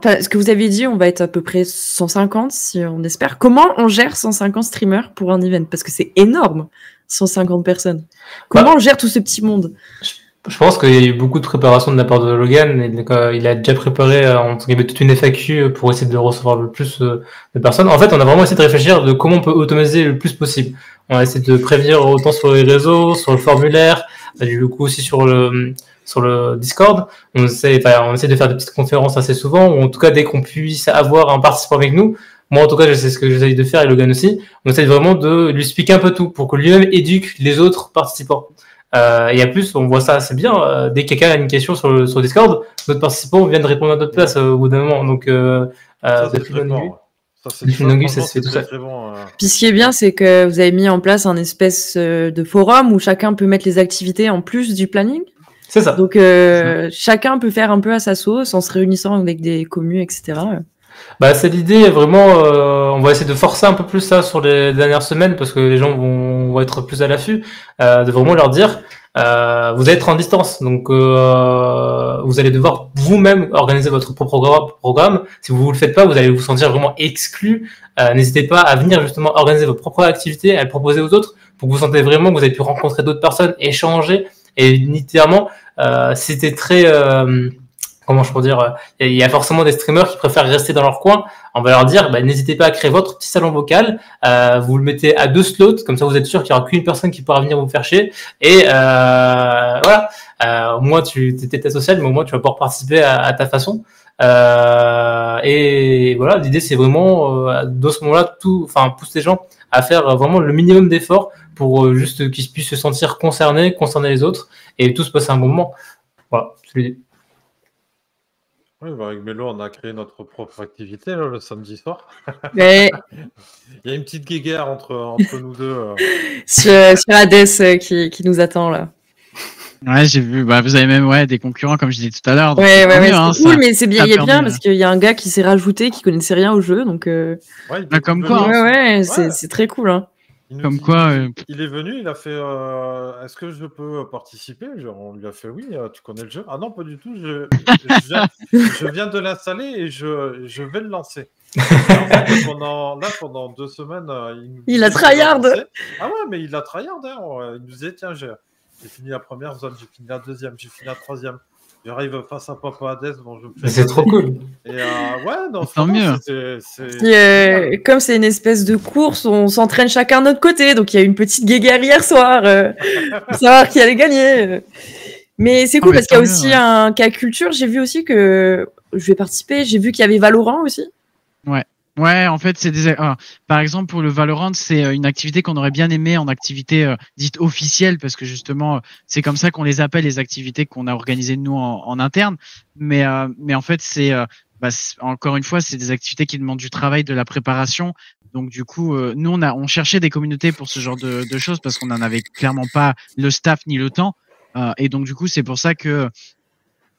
Parce que vous avez dit, on va être à peu près 150, si on espère. Comment on gère 150 streamers pour un event? Parce que c'est énorme, 150 personnes. Comment on gère tout ce petit monde? Je pense qu'il y a eu beaucoup de préparation de la part de Logan. Il a déjà préparé toute une FAQ pour essayer de recevoir le plus de personnes. En fait, on a vraiment essayé de réfléchir de comment on peut automatiser le plus possible. On a essayé de prévenir autant sur les réseaux, sur le formulaire, du coup aussi sur le Discord. On essaie de faire des petites conférences assez souvent, ou en tout cas dès qu'on puisse avoir un participant avec nous. Moi, en tout cas, c'est ce que j'essaie de faire, et Logan aussi. On essaie vraiment de lui expliquer un peu tout pour que lui-même éduque les autres participants. Et en plus, on voit ça assez bien. Dès que quelqu'un a une question sur Discord, d'autres participants viennent répondre à notre place au bout d'un moment. Donc, c'est très fort. Ça se fait tout ça. Puis ce qui est bien, c'est que vous avez mis en place un espèce de forum où chacun peut mettre les activités en plus du planning. C'est ça. Donc, chacun peut faire un peu à sa sauce en se réunissant avec des communes, etc. C'est l'idée, vraiment, on va essayer de forcer un peu plus ça sur les dernières semaines parce que les gens vont être plus à l'affût, de vraiment leur dire, vous allez être en distance, donc vous allez devoir vous-même organiser votre propre programme. Si vous ne le faites pas, vous allez vous sentir vraiment exclu. N'hésitez pas à venir justement organiser vos propres activités, à le proposer aux autres pour que vous sentez vraiment que vous avez pu rencontrer d'autres personnes, échanger et littéralement si t'es très comment je peux dire, il y a forcément des streamers qui préfèrent rester dans leur coin. On va leur dire, n'hésitez pas à créer votre petit salon vocal. Vous le mettez à 2 slots, comme ça vous êtes sûr qu'il y aura qu'une personne qui pourra venir vous faire chier. Et voilà, au moins tu t'es social, mais au moins tu vas pouvoir participer à ta façon. Et voilà, l'idée c'est vraiment dans ce moment-là, pousser les gens à faire vraiment le minimum d'efforts pour juste qu'ils puissent se sentir concerner les autres et tous passer un bon moment. Voilà, c'est l'idée. Oui, avec Mélo, on a créé notre propre activité là, le samedi soir. Mais Il y a une petite guéguerre entre nous deux. sur Hades qui nous attend là. Ouais, j'ai vu. Vous avez même des concurrents, comme je disais tout à l'heure. Ouais, c'est cool, ça, mais c'est bien, il est bien parce qu'il y a un gars qui s'est rajouté, qui connaissait rien au jeu, donc. Comme quoi. C'est très cool, hein. Comme quoi. Il est venu, il a fait. Est-ce que je peux participer? On lui a fait oui. Tu connais le jeu? Ah non, pas du tout. Je viens de l'installer et je vais le lancer. En fait, pendant 2 semaines, il a tryhard. Ah ouais, mais il a tryhard. Il nous disait tiens, j'ai fini la première zone, j'ai fini la deuxième, j'ai fini la troisième. J'arrive face à Papa Hades, c'est trop cool. Et non, tant mieux. Comme c'est une espèce de course, on s'entraîne chacun de notre côté, donc il y a une petite guéguerre hier soir pour savoir qui allait gagner. Mais c'est cool parce qu'il y a aussi un cas culture. J'ai vu aussi que je vais participer. J'ai vu qu'il y avait Valorant aussi. Ouais, en fait, c'est par exemple, pour le Valorant, c'est une activité qu'on aurait bien aimé en activité dite officielle, parce que justement, c'est comme ça qu'on les appelle, les activités qu'on a organisées nous en interne. Mais en fait, c'est encore une fois, c'est des activités qui demandent du travail, de la préparation. Donc du coup, nous, on cherchait des communautés pour ce genre de choses parce qu'on n'en avait clairement pas le staff ni le temps. Et donc du coup, c'est pour ça que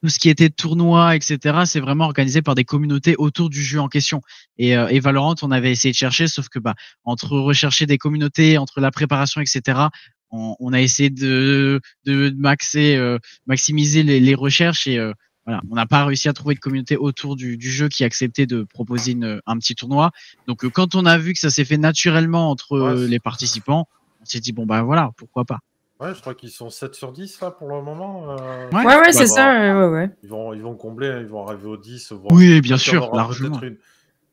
tout ce qui était tournoi, etc., c'est vraiment organisé par des communautés autour du jeu en question. Et Valorant, on avait essayé de chercher, sauf que entre rechercher des communautés, entre la préparation, etc., on a essayé de maximiser les recherches et voilà, on n'a pas réussi à trouver de communauté autour du jeu qui acceptait de proposer un petit tournoi. Donc quand on a vu que ça s'est fait naturellement entre les participants, on s'est dit voilà, pourquoi pas. Ouais, je crois qu'ils sont 7 sur 10 là pour le moment. Ouais, c'est ça. Ouais. Ils vont combler, ils vont arriver aux 10. Oui, bien sûr, largement. Il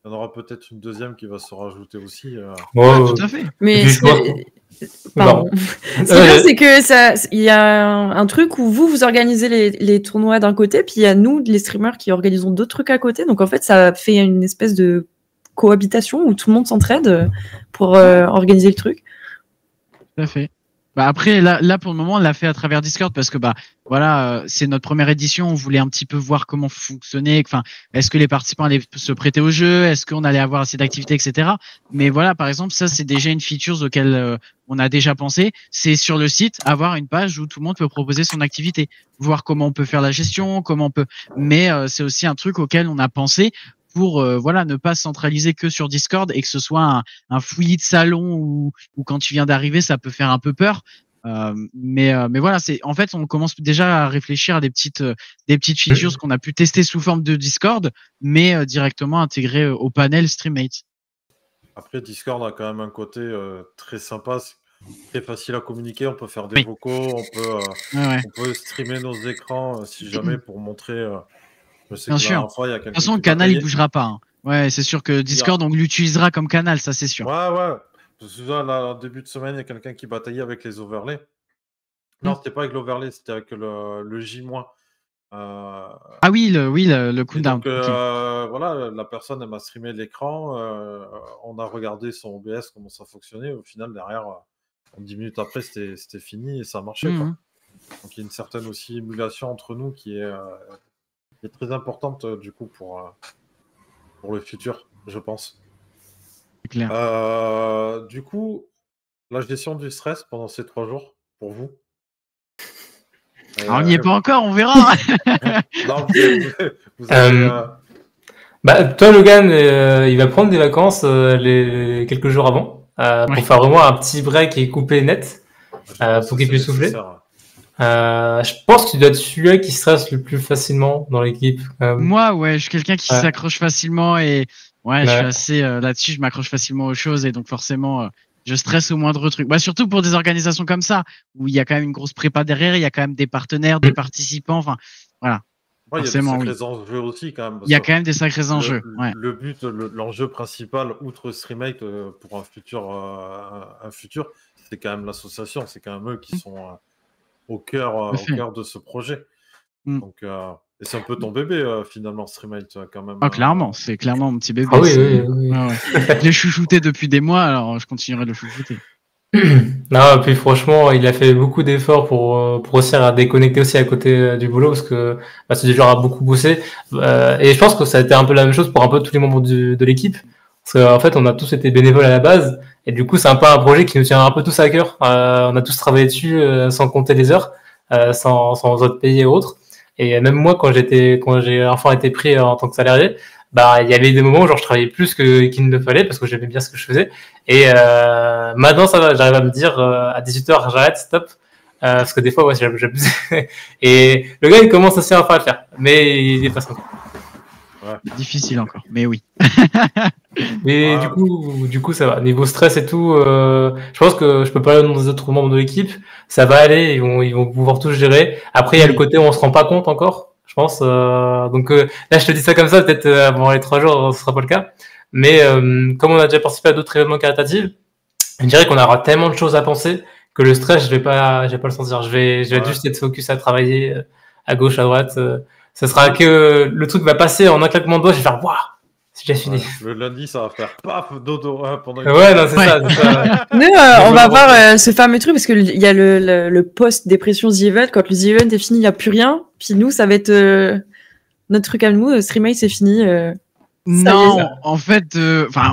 y en aura peut-être une deuxième qui va se rajouter aussi. Tout à fait. Mais pardon. C'est que il y a un truc où vous organisez les tournois d'un côté, puis il y a nous, les streamers, qui organisons d'autres trucs à côté. Donc en fait, ça fait une espèce de cohabitation où tout le monde s'entraide pour organiser le truc. Tout à fait. Après, là, pour le moment, on l'a fait à travers Discord parce que, voilà, c'est notre première édition. On voulait un petit peu voir comment fonctionnait. Enfin, est-ce que les participants allaient se prêter au jeu? Est-ce qu'on allait avoir assez d'activités, etc. Mais voilà, par exemple, ça, c'est déjà une feature auquel on a déjà pensé. C'est sur le site, avoir une page où tout le monde peut proposer son activité, voir comment on peut faire la gestion, comment on peut. Mais c'est aussi un truc auquel on a pensé pour ne pas centraliser que sur Discord et que ce soit un fouillis de salon où quand tu viens d'arriver, ça peut faire un peu peur. Mais voilà, en fait, on commence déjà à réfléchir à des petites features qu'on a pu tester sous forme de Discord, mais directement intégrées au panel StreamMate. Après, Discord a quand même un côté très sympa, très facile à communiquer. On peut faire des vocaux, on peut streamer nos écrans si jamais pour montrer. Bien sûr. De toute façon, le canal, il bougera pas. Hein. Ouais, c'est sûr que Discord, on l'utilisera comme canal, ça c'est sûr. Ouais. Parce que là, en début de semaine, il y a quelqu'un qui bataillait avec les overlays. Non, c'était pas avec l'overlay, c'était avec le J-. Ah oui, le cooldown. Donc, voilà, la personne, elle m'a streamé l'écran. On a regardé son OBS, comment ça fonctionnait. Au final, derrière, 10 minutes après, c'était fini et ça marchait. Quoi. Donc, il y a une certaine aussi émulation entre nous qui est très importante du coup pour le futur, je pense. C'est clair. Du coup, la gestion du stress pendant ces 3 jours, pour vous? On n'y est pas encore, on verra. Non, vous avez, toi, Logan, il va prendre des vacances quelques jours avant pour faire vraiment un petit break et couper net pour qu'il puisse souffler. Je pense que tu dois être celui qui stresse le plus facilement dans l'équipe. Moi, je suis quelqu'un qui s'accroche facilement et je suis assez là-dessus, je m'accroche facilement aux choses et donc forcément, Je stresse au moindre truc. Bah, surtout pour des organisations comme ça, où il y a quand même une grosse prépa derrière, il y a quand même des partenaires, des participants, enfin, voilà. Ouais, il y a des Forcément, sacrés enjeux aussi quand même. Il y a quand même des sacrés enjeux. Le but, l'enjeu principal, outre Streamate, pour un futur, c'est quand même l'association. C'est quand même eux qui sont au cœur de ce projet. Donc, et c'est un peu ton bébé finalement, Streamate quand même. Ah, clairement, c'est clairement mon petit bébé. Ah oui. Je l'ai chouchouté depuis des mois, alors je continuerai de le chouchouter. Non, puis franchement, il a fait beaucoup d'efforts pour réussir à déconnecter aussi à côté du boulot parce que c'est du genre à beaucoup bosser. Et je pense que ça a été un peu la même chose pour un peu tous les membres de l'équipe. Parce qu'en fait, on a tous été bénévoles à la base. Et du coup, c'est un peu un projet qui nous tient un peu tous à cœur. On a tous travaillé dessus sans compter les heures, sans être payé et autres. Et même moi, quand j'ai enfin été pris en tant que salarié, il y avait des moments où genre je travaillais plus qu'il ne le fallait parce que j'aimais bien ce que je faisais. Et maintenant, ça va, j'arrive à me dire à 18h, j'arrête, stop. Parce que des fois, ouais, j'abusais. Et le gars, il commence aussi enfin à le faire. Mais il est pas encore. Ouais. Difficile encore, mais oui. Mais du coup, ça va. Niveau stress et tout, je pense que je peux pas aller dans les autres membres de l'équipe. Ça va aller, ils vont pouvoir tout gérer. Après, il y a le côté où on se rend pas compte encore, je pense. Donc là, je te dis ça comme ça, peut-être avant les 3 jours, ce sera pas le cas. Mais comme on a déjà participé à d'autres événements caritatifs, je dirais qu'on aura tellement de choses à penser que le stress, je vais pas le sentir. Je vais juste être focus à travailler à gauche, à droite. Ça sera que le truc va passer en un claquement de doigts, je vais faire waouh, c'est déjà fini. Le lundi, ça va faire paf, dodo pendant une Ouais, non, c'est ça. Nous, on va voir ce fameux truc parce que il y a le post-dépression The Event. Quand le The Event est fini, il n'y a plus rien. Puis nous, ça va être notre truc à nous. Streamate, c'est fini. Non, en fait,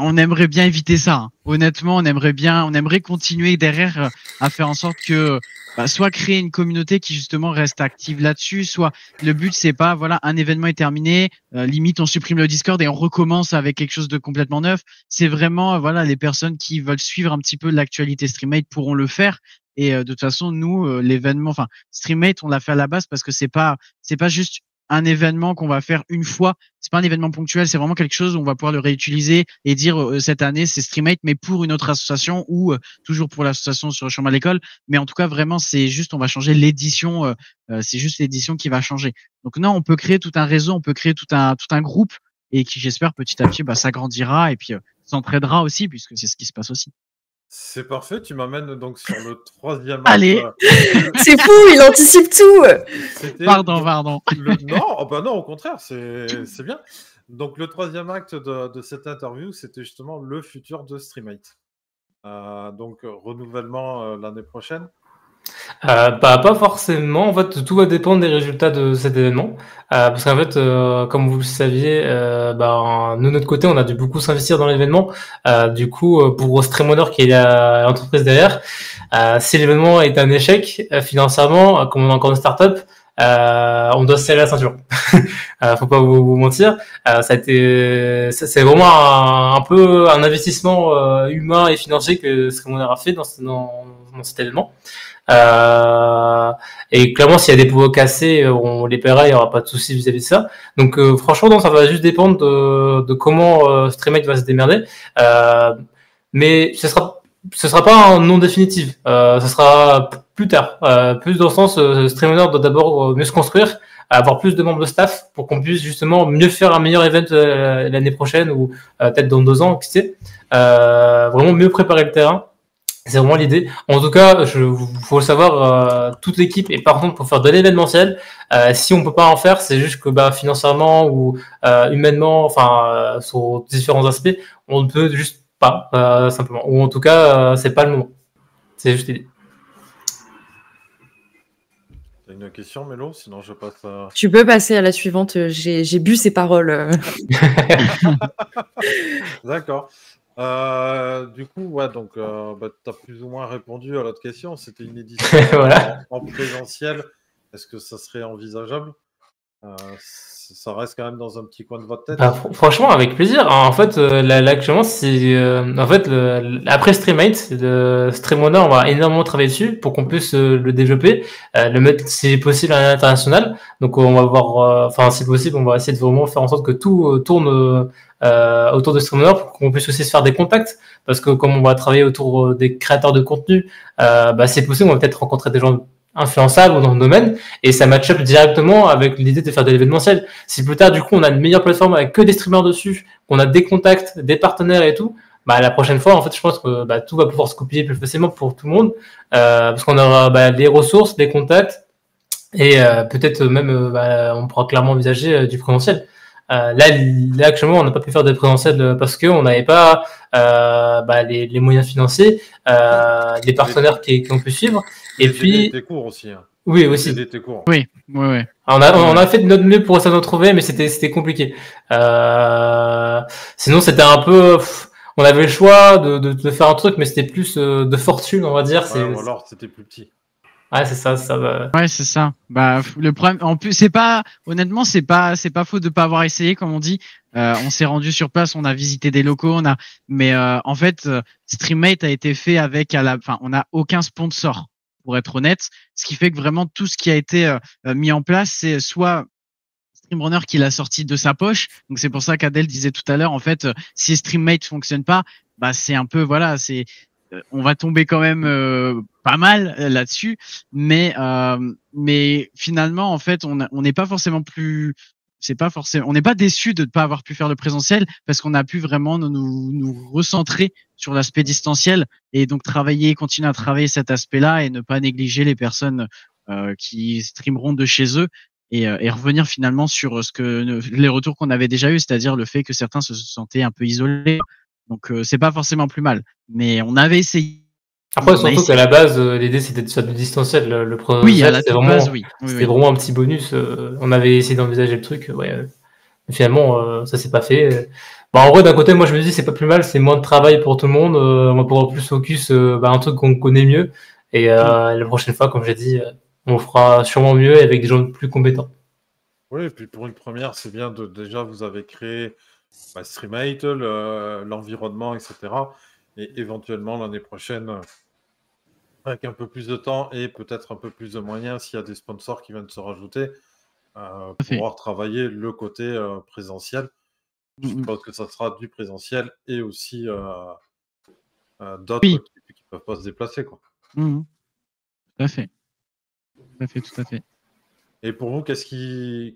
on aimerait bien éviter ça. Hein. Honnêtement, on aimerait continuer derrière à faire en sorte que soit créer une communauté qui justement reste active là-dessus, soit le but c'est pas un événement est terminé, limite on supprime le Discord et on recommence avec quelque chose de complètement neuf. C'est vraiment les personnes qui veulent suivre un petit peu l'actualité Streamate pourront le faire. Et de toute façon, nous l'événement, Streamate, on l'a fait à la base parce que c'est pas juste un événement qu'on va faire une fois, c'est pas un événement ponctuel, c'est vraiment quelque chose où on va pouvoir le réutiliser et dire cette année c'est Streamate mais pour une autre association ou toujours pour l'association sur le chemin de l'école, mais en tout cas vraiment c'est juste on va changer l'édition, c'est juste l'édition qui va changer. Donc non, on peut créer tout un réseau, on peut créer tout un groupe et qui j'espère petit à petit s'agrandira et puis s'entraidera aussi puisque c'est ce qui se passe aussi. C'est parfait, tu m'amènes donc sur le 3e acte. Allez, c'est fou, il anticipe tout. Pardon. Non, au contraire, c'est bien. Donc le 3e acte de cette interview, c'était justement le futur de Streamate. Donc renouvellement l'année prochaine. Pas forcément. En fait, tout va dépendre des résultats de cet événement. Parce qu'en fait, comme vous le saviez, nous, de notre côté, on a dû beaucoup s'investir dans l'événement. Du coup, pour Streamoneur, qui est l'entreprise derrière, si l'événement est un échec financièrement, comme on est encore une start-up, on doit se serrer la ceinture. Faut pas vous mentir. C'est vraiment un peu un investissement humain et financier que Streamoneur a fait dans cet événement. Et clairement, s'il y a des pots cassés, on les paiera, il n'y aura pas de souci vis-à-vis de ça. Donc, franchement, non, ça va juste dépendre de comment Streamate va se démerder. Mais ce sera pas un non définitif. Ce sera plus tard. Plus dans le sens, Streamoneur doit d'abord mieux se construire, avoir plus de membres de staff pour qu'on puisse justement mieux faire un meilleur event l'année prochaine ou peut-être dans 2 ans, qui sait. Vraiment mieux préparer le terrain. C'est vraiment l'idée. En tout cas, faut le savoir, toute l'équipe est partante pour faire de l'événementiel. Si on peut pas en faire, c'est juste que financièrement ou humainement, sur différents aspects, on ne peut juste pas, simplement. Ou en tout cas, c'est pas le moment. C'est juste l'idée. T'as une question, Mélo? Sinon, je passe à... Tu peux passer à la suivante. J'ai bu ces paroles. D'accord. Du coup, donc, tu as plus ou moins répondu à l'autre question. C'était une édition voilà. en présentiel. Est-ce que ça serait envisageable? Ça reste quand même dans un petit coin de votre tête. Franchement, avec plaisir. En fait, actuellement, c'est après Streamate, le Streamoneur, on va énormément travailler dessus pour qu'on puisse le développer, le mettre si possible à l'international. Donc, on va voir, si possible, on va essayer de vraiment faire en sorte que tout tourne autour de Streamer pour qu'on puisse aussi se faire des contacts, parce que comme on va travailler autour des créateurs de contenu, c'est possible, on va peut-être rencontrer des gens influençables dans le domaine, et ça match up directement avec l'idée de faire de l'événementiel. Si plus tard, du coup, on a une meilleure plateforme avec que des streamers dessus, qu'on a des contacts, des partenaires et tout, la prochaine fois, en fait, je pense que tout va pouvoir se copier plus facilement pour tout le monde, parce qu'on aura les ressources, les contacts, et peut-être même, on pourra clairement envisager du présentiel. Là, actuellement, on n'a pas pu faire de présentiel parce qu'on n'avait pas les moyens financiers, les partenaires qui ont pu suivre. Et puis, des cours aussi. Hein. Oui, aussi. Des cours. Oui, oui, oui. On a fait de notre mieux pour essayer d'en trouver, mais c'était compliqué. Sinon, c'était un peu, on avait le choix de faire un truc, mais c'était plus de fortune, on va dire. Ou alors, c'était plus petit. Ouais, c'est ça, ça va. Ouais, c'est ça. Le problème, en plus, honnêtement, c'est pas faux de pas avoir essayé, comme on dit. On s'est rendu sur place, on a visité des locaux, mais en fait, Streammate a été fait on n'a aucun sponsor, pour être honnête. Ce qui fait que vraiment tout ce qui a été mis en place, c'est soit Streamrunner qui l'a sorti de sa poche. Donc c'est pour ça qu'Adèle disait tout à l'heure, en fait, si Streammate fonctionne pas, c'est un peu, voilà, on va tomber quand même pas mal là-dessus, mais finalement en fait on n'est pas forcément on n'est pas déçu de ne pas avoir pu faire le présentiel parce qu'on a pu vraiment nous recentrer sur l'aspect distanciel et donc continuer à travailler cet aspect-là et ne pas négliger les personnes qui streameront de chez eux et revenir finalement sur les retours qu'on avait déjà eu, c'est-à-dire le fait que certains se sentaient un peu isolés. Donc c'est pas forcément plus mal, mais on avait essayé. Après, surtout qu'à la base, l'idée c'était de faire du distanciel. Le présentiel, oui, à la base, oui. C'était vraiment un petit bonus. On avait essayé d'envisager le truc, mais finalement, ça s'est pas fait. En vrai, d'un côté, moi je me dis c'est pas plus mal, c'est moins de travail pour tout le monde. On va pouvoir plus focus un truc qu'on connaît mieux. Et la prochaine fois, comme j'ai dit, on fera sûrement mieux avec des gens plus compétents. Oui, et puis pour une première, c'est bien déjà vous avez créé Streammate, l'environnement, etc. Et éventuellement l'année prochaine, avec un peu plus de temps et peut-être un peu plus de moyens, s'il y a des sponsors qui viennent se rajouter, pouvoir travailler le côté présentiel. Je suppose que ça sera du présentiel et aussi d'autres qui ne peuvent pas se déplacer. Quoi. Tout à fait. Tout à fait. Et pour vous, qu'est-ce qui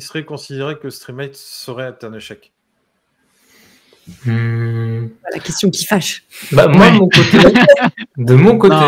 serait considéré que Streammate serait un échec? La question qui fâche. Moi, de mon côté,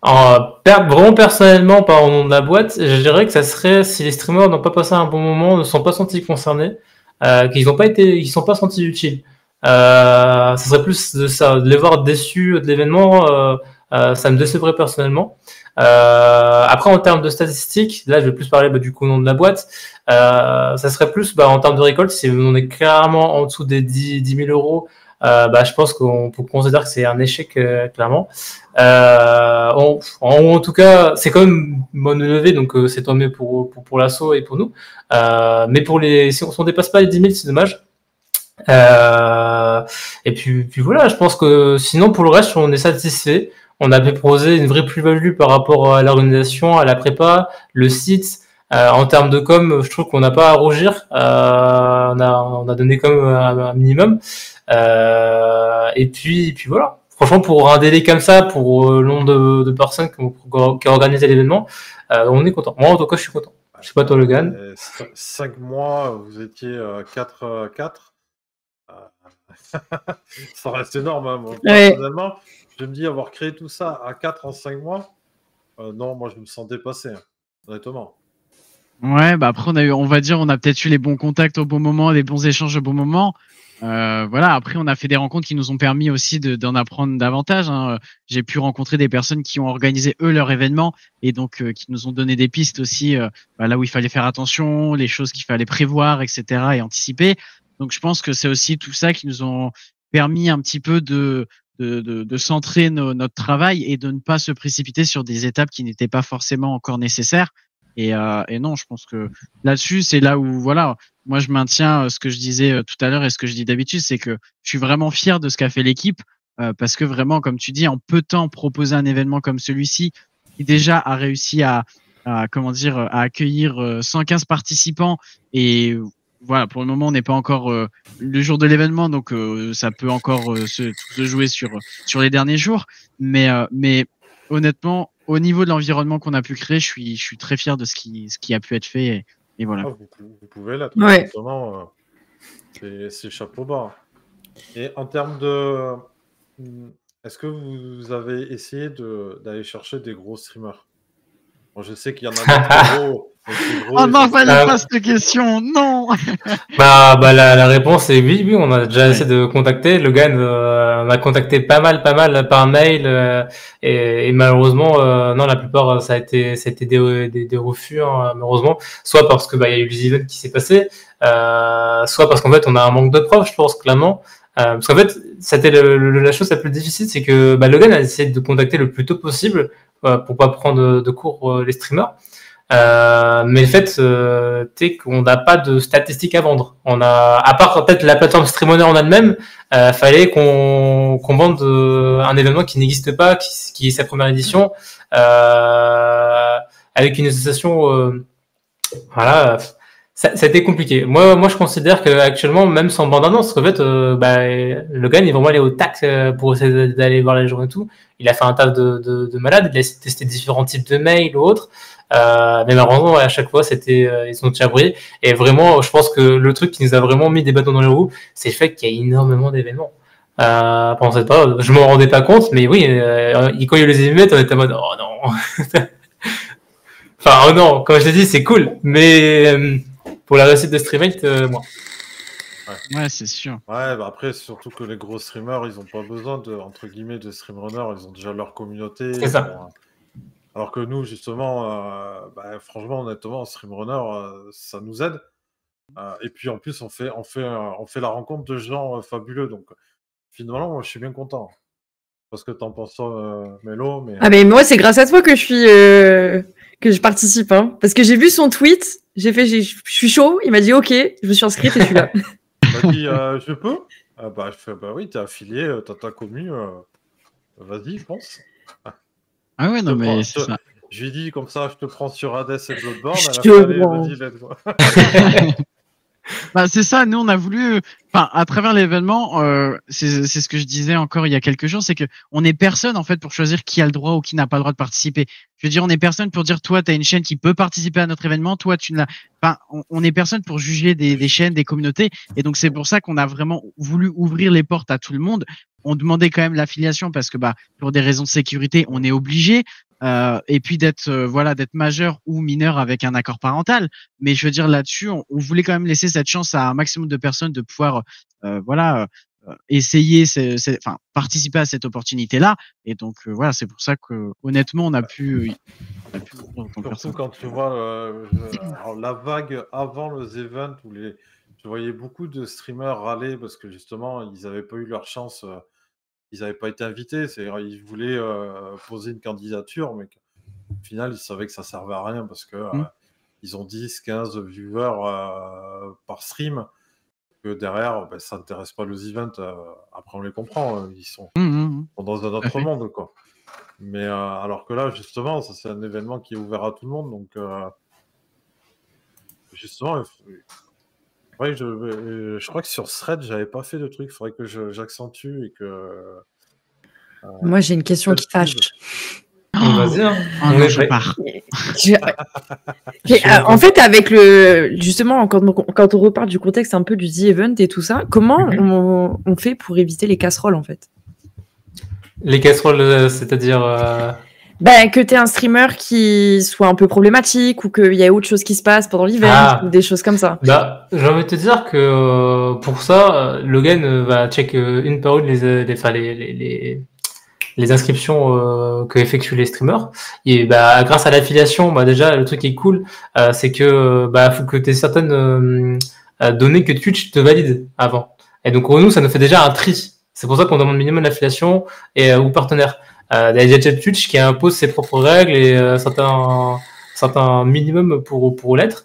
vraiment personnellement, par au nom de la boîte, je dirais que ça serait si les streamers n'ont pas passé un bon moment, ne sont pas sentis concernés, qu'ils sont pas sentis utiles. Ça serait plus de ça, de les voir déçus de l'événement, ça me décevrait personnellement. Après, en termes de statistiques, là, je vais plus parler du coup au nom de la boîte. Ça serait plus en termes de récolte, si on est clairement en dessous des 10 000 euros, je pense qu'on peut considérer que c'est un échec, clairement. En tout cas, c'est quand même bonne levée, donc c'est tant mieux pour l'assaut et pour nous. Mais si on dépasse pas les 10 000, c'est dommage. Et puis voilà, je pense que sinon pour le reste, on est satisfait. On avait proposé une vraie plus-value par rapport à l'organisation, à la prépa, le site. En termes de com, je trouve qu'on n'a pas à rougir. On a donné comme un minimum. Et puis voilà. Franchement, pour un délai comme ça, pour le nombre de personnes qui ont organisé l'événement, on est content. Moi, en tout cas, je suis content. Je sais pas toi, Logan. 5 mois, vous étiez 4. Ça reste énorme. Hein, moi, personnellement, je me dis avoir créé tout ça à 4 en 5 mois. Non, moi, je me sens dépassé, honnêtement. Ouais, après, on a peut-être eu les bons contacts au bon moment, les bons échanges au bon moment. Voilà, après, on a fait des rencontres qui nous ont permis aussi d'en apprendre davantage. Hein. J'ai pu rencontrer des personnes qui ont organisé, eux, leur événement et donc qui nous ont donné des pistes aussi là où il fallait faire attention, les choses qu'il fallait prévoir, etc. et anticiper. Donc, je pense que c'est aussi tout ça qui nous ont permis un petit peu de centrer notre travail et de ne pas se précipiter sur des étapes qui n'étaient pas forcément encore nécessaires. Et non, je pense que là-dessus, c'est là où, voilà, moi, je maintiens ce que je disais tout à l'heure et ce que je dis d'habitude, c'est que je suis vraiment fier de ce qu'a fait l'équipe parce que vraiment, comme tu dis, en peu de temps, proposer un événement comme celui-ci, qui déjà a réussi à accueillir 115 participants et voilà, pour le moment, on n'est pas encore le jour de l'événement, donc ça peut encore se jouer sur les derniers jours. Mais honnêtement, au niveau de l'environnement qu'on a pu créer, je suis très fier de ce qui a pu être fait. Et voilà. Vous pouvez l'être. Ouais. Justement, c'est chapeau bas. Et en termes de... Est-ce que vous avez essayé d'aller chercher des gros streamers? Bon, je sais qu'il y en a des très gros. Oh non, fallait pas cette question, non. La réponse est oui, on a déjà essayé de contacter. Logan m'a contacté pas mal par mail et malheureusement non, la plupart ça a été des refus hein, malheureusement, soit parce que il y a eu les events qui s'est passé, soit parce qu'en fait on a un manque de preuves, je pense clairement. Parce qu'en fait, c'était la chose la plus difficile, c'est que Logan a essayé de contacter le plus tôt possible pour pas prendre de cours les streamers. Mais le fait, c'est qu'on n'a pas de statistiques à vendre. On a, à part peut-être la plateforme Streamoner en elle-même, fallait qu'on vende un événement qui n'existe pas, qui est sa première édition, avec une association, voilà. Ça a été compliqué. Moi, je considère qu'actuellement, même sans bande-annonce, en fait, Logan est vraiment allé au tac pour essayer d'aller voir les gens et tout. Il a fait un taf de malade. Il a testé différents types de mails ou autres. Mais malheureusement, à chaque fois, ils sont chabrés. Et vraiment, je pense que le truc qui nous a vraiment mis des bâtons dans les roues, c'est le fait qu'il y a énormément d'événements. Pendant cette période, je m'en rendais pas compte, mais oui, quand il y a eu les événements, on était en mode, oh non. Enfin, oh non, comme je t'ai dit, c'est cool. Mais, pour la réussite de Streamate, moi. Ouais, c'est sûr. Ouais, après, surtout que les gros streamers, ils n'ont pas besoin entre guillemets, de streamrunners, ils ont déjà leur communauté. C'est ça. Alors que nous, justement, franchement, honnêtement, streamrunner, ça nous aide. Et puis en plus, on fait la rencontre de gens fabuleux. Donc finalement, moi, je suis bien content. Parce que t'en penses, Mélo, mais... Ah mais moi, c'est grâce à toi que je participe, hein. Parce que j'ai vu son tweet, je suis chaud, il m'a dit ok, je me suis inscrite et je suis là. Il m'a dit je peux? Je fais oui, t'es affilié, t'as ta commu, vas-y, je pense. Ah ouais, non mais c'est ça. Je lui ai dit comme ça, je te prends sur Hades et Bloodborne. Vas-y, let's go. C'est ça, nous on a voulu, à travers l'événement, c'est ce que je disais encore il y a quelques jours, c'est que on est personne en fait pour choisir qui a le droit ou qui n'a pas le droit de participer. Je veux dire, on est personne pour dire toi t'as une chaîne qui peut participer à notre événement, toi tu ne l'as. On est personne pour juger des chaînes, des communautés, et donc c'est pour ça qu'on a vraiment voulu ouvrir les portes à tout le monde. On demandait quand même l'affiliation parce que pour des raisons de sécurité, on est obligé. Et puis d'être majeur ou mineur avec un accord parental, mais je veux dire là-dessus on voulait quand même laisser cette chance à un maximum de personnes de pouvoir essayer participer à cette opportunité là, et donc c'est pour ça que honnêtement on a pu surtout quand tu vois la vague avant les events où je voyais beaucoup de streamers râler parce que justement ils n'avaient pas eu leur chance. Ils n'avaient pas été invités, ils voulaient poser une candidature, mais au final, ils savaient que ça ne servait à rien parce que ils ont 10, 15 viewers par stream, que derrière, ça n'intéresse pas les events. Après, on les comprend, ils sont dans un autre monde, quoi. Mais alors que là, justement, ça, c'est un événement qui est ouvert à tout le monde, donc justement... Ouais, je crois que sur Thread, j'avais pas fait de truc. Il faudrait que j'accentue et que... Moi, j'ai une question qui fâche. Vas-y, hein. Je pars. En fait, justement, quand on repart du contexte un peu du The Event et tout ça, comment on fait pour éviter les casseroles, en fait? Les casseroles, c'est-à-dire... que tu aies un streamer qui soit un peu problématique ou qu'il y ait autre chose qui se passe pendant l'hiver ou des choses comme ça. J'ai envie de te dire que pour ça, Logan va check une par une les inscriptions que effectuent les streamers. Et grâce à l'affiliation, déjà le truc qui est cool, c'est que faut que tu aies certaines données que Twitch te valide avant. Et donc pour nous, ça nous fait déjà un tri. C'est pour ça qu'on demande minimum l'affiliation ou partenaire. Il y a déjà Twitch qui impose ses propres règles et certains minimums pour l'être.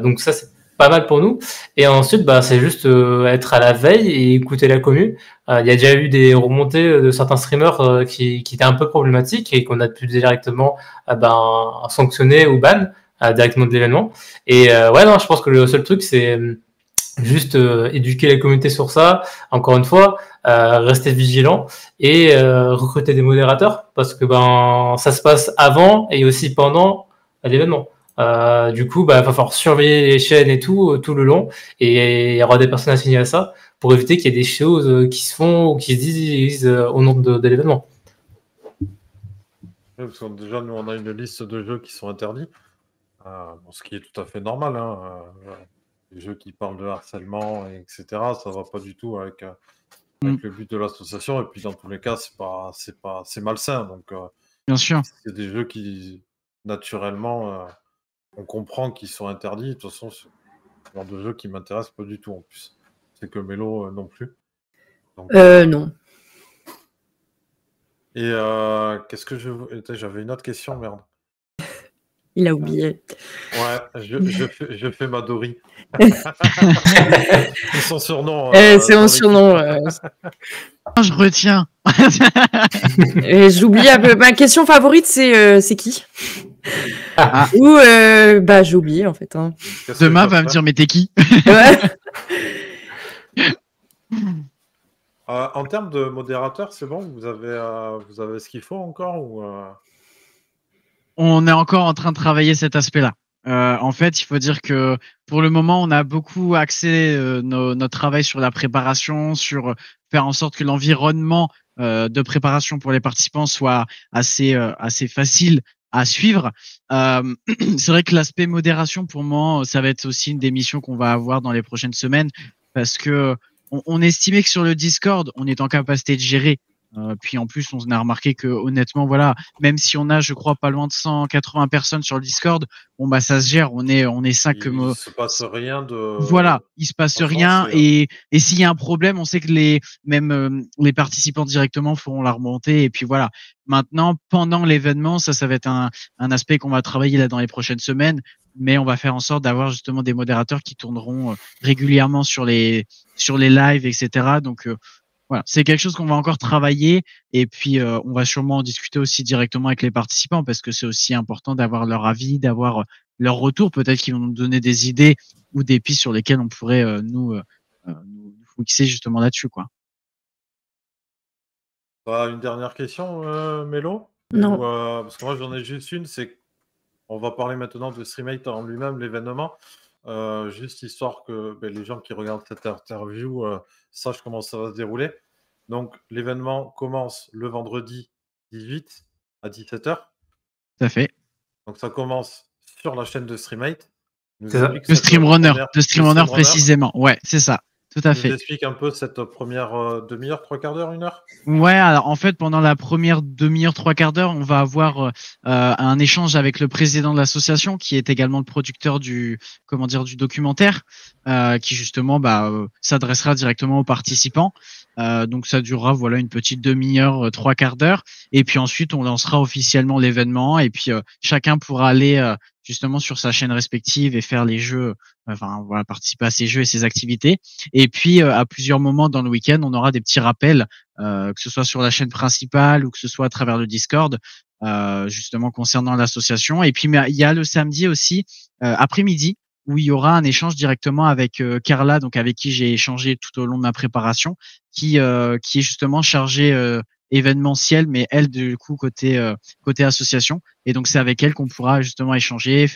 Donc ça, c'est pas mal pour nous. Et ensuite, c'est juste être à la veille et écouter la commu. Il y a déjà eu des remontées de certains streamers qui étaient un peu problématiques et qu'on a pu directement sanctionner ou ban directement de l'événement. Et je pense que le seul truc, c'est Juste éduquer la communauté sur ça, encore une fois, rester vigilant et recruter des modérateurs parce que ça se passe avant et aussi pendant l'événement. Du coup, va falloir surveiller les chaînes et tout le long et il y aura des personnes assignées à ça pour éviter qu'il y ait des choses qui se font ou qui se disent au nom de l'événement. Oui, parce que déjà, nous, on a une liste de jeux qui sont interdits, ce qui est tout à fait normal. Les jeux qui parlent de harcèlement, etc., ça va pas du tout avec le but de l'association. Et puis, dans tous les cas, c'est malsain. Donc, Bien sûr. c'est des jeux qui, naturellement, on comprend qu'ils sont interdits. De toute façon, c'est le genre de jeu qui m'intéresse pas du tout, en plus. C'est que Mélo non plus. Donc, Non. et qu'est-ce que j'avais une autre question, merde. Il a oublié. Ouais, je fais ma Dory. C'est son surnom. C'est mon surnom. Je retiens. J'oublie un peu. Ma question favorite, c'est qui Ou j'ai oublié en fait. Hein. Demain va me dire mais t'es qui? Ouais. En termes de modérateur, c'est bon, vous avez ce qu'il faut encore ou On est encore en train de travailler cet aspect-là. En fait, il faut dire que pour le moment, on a beaucoup axé notre travail sur la préparation, sur faire en sorte que l'environnement de préparation pour les participants soit assez facile à suivre. C'est vrai que l'aspect modération, pour moi, ça va être aussi une des missions qu'on va avoir dans les prochaines semaines, parce que on estimait que sur le Discord, on est en capacité de gérer. Puis en plus, on a remarqué que honnêtement, voilà, même si on a, je crois, pas loin de 180 personnes sur le Discord, bon bah ça se gère. On est 5. Il se passe rien de. Voilà, il se passe rien. Et s'il y a un problème, on sait que les participants directement feront la remontée. Et puis voilà. Maintenant, pendant l'événement, ça va être un aspect qu'on va travailler là dans les prochaines semaines. Mais on va faire en sorte d'avoir justement des modérateurs qui tourneront régulièrement sur les lives, etc. Donc voilà, c'est quelque chose qu'on va encore travailler et puis on va sûrement en discuter aussi directement avec les participants parce que c'est aussi important d'avoir leur avis, d'avoir leur retour. Peut-être qu'ils vont nous donner des idées ou des pistes sur lesquelles on pourrait nous fixer justement là-dessus, quoi. Une dernière question, Mélo? Non. Parce que moi j'en ai juste une, c'est on va parler maintenant de Streamate en lui-même, l'événement. Juste histoire que les gens qui regardent cette interview sachent comment ça va se dérouler. Donc, l'événement commence le vendredi 18 à 17h. Tout à fait. Donc, ça commence sur la chaîne de Streamate. De Streamrunner précisément. Ouais, c'est ça. Tout à fait. Nous explique un peu cette première demi-heure, 3/4 d'heure, 1 heure? Ouais, alors en fait, pendant la première demi-heure, 3/4 d'heure, on va avoir un échange avec le président de l'association, qui est également le producteur du documentaire, qui justement s'adressera directement aux participants. Donc ça durera une petite demi-heure, 3/4 d'heure. Et puis ensuite, on lancera officiellement l'événement. Et puis chacun pourra aller justement sur sa chaîne respective et faire les jeux, participer à ces jeux et ces activités. Et puis à plusieurs moments dans le week-end, on aura des petits rappels, que ce soit sur la chaîne principale ou que ce soit à travers le Discord, justement concernant l'association. Et puis il y a le samedi aussi, après-midi, où il y aura un échange directement avec Carla, donc avec qui j'ai échangé tout au long de ma préparation, qui est justement chargée événementiel, mais elle du coup côté association. Et donc c'est avec elle qu'on pourra justement échanger,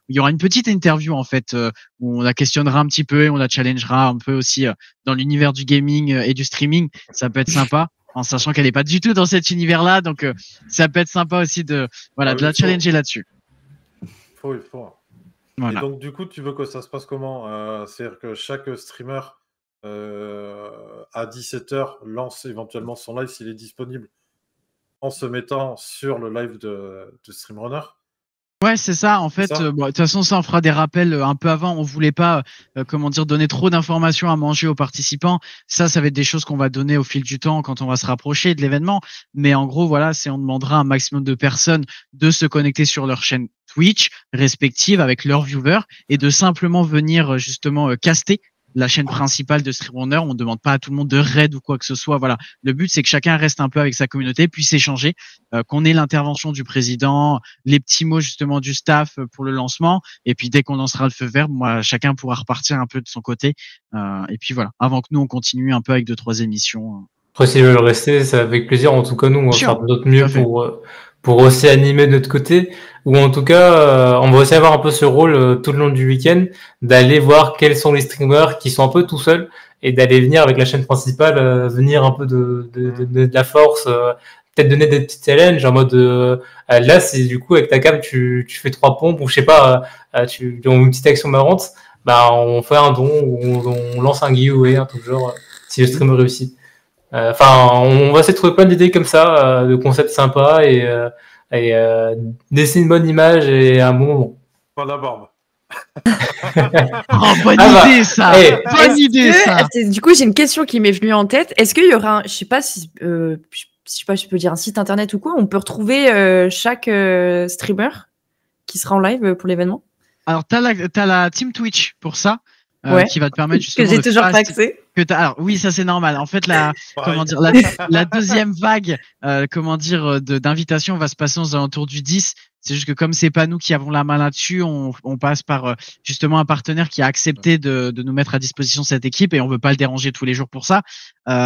il y aura une petite interview en fait où on la questionnera un petit peu et on la challengera un peu aussi dans l'univers du gaming et du streaming. Ça peut être sympa, en sachant qu'elle est pas du tout dans cet univers-là, donc ça peut être sympa aussi de la challenger là-dessus. Il faut. Voilà. Et donc du coup, tu veux que ça se passe comment? C'est-à-dire que chaque streamer à 17h lance éventuellement son live s'il est disponible en se mettant sur le live de Streamrunner. Ouais, c'est ça. En fait, de toute façon, ça, on fera des rappels un peu avant. On voulait pas, donner trop d'informations à manger aux participants. Ça va être des choses qu'on va donner au fil du temps quand on va se rapprocher de l'événement. Mais en gros, voilà, on demandera à un maximum de personnes de se connecter sur leur chaîne Twitch respective avec leurs viewers et de simplement venir justement caster la chaîne principale de Streamrunner. On ne demande pas à tout le monde de raid ou quoi que ce soit. Voilà. Le but, c'est que chacun reste un peu avec sa communauté, puisse échanger, qu'on ait l'intervention du président, les petits mots justement du staff pour le lancement. Et puis dès qu'on lancera le feu vert, moi, chacun pourra repartir un peu de son côté. Et puis voilà. Avant que nous, on continue un peu avec 2-3 émissions. Après, s'ils veulent rester, c'est avec plaisir. En tout cas, nous, on va faire de notre mieux pour aussi animer de notre côté. Ou en tout cas, on va aussi avoir un peu ce rôle tout le long du week-end d'aller voir quels sont les streamers qui sont un peu tout seuls et d'aller venir avec la chaîne principale, venir un peu de la force, peut-être donner des petits challenges en mode là, c'est du coup avec ta cam, tu fais 3 pompes ou je sais pas, tu as une petite action marrante, bah on fait un don ou on lance un giveaway, un truc genre si le streamer réussit. Enfin, on va essayer de trouver plein d'idées comme ça, de concepts sympas et laisser une bonne image et un bon moment. Pas la barbe. Oh, bonne idée, ça! Bonne idée, ça! Du coup, j'ai une question qui m'est venue en tête. Est-ce qu'il y aura je sais pas si je peux dire un site internet ou quoi, on peut retrouver chaque streamer qui sera en live pour l'événement? Alors, t'as la team Twitch pour ça, qui va te permettre justement que j'ai toujours pas accès. Alors oui, ça c'est normal. En fait, la deuxième vague, d'invitation va se passer aux alentours du 10. C'est juste que comme c'est pas nous qui avons la main là-dessus, on passe par justement un partenaire qui a accepté de nous mettre à disposition cette équipe et on veut pas le déranger tous les jours pour ça.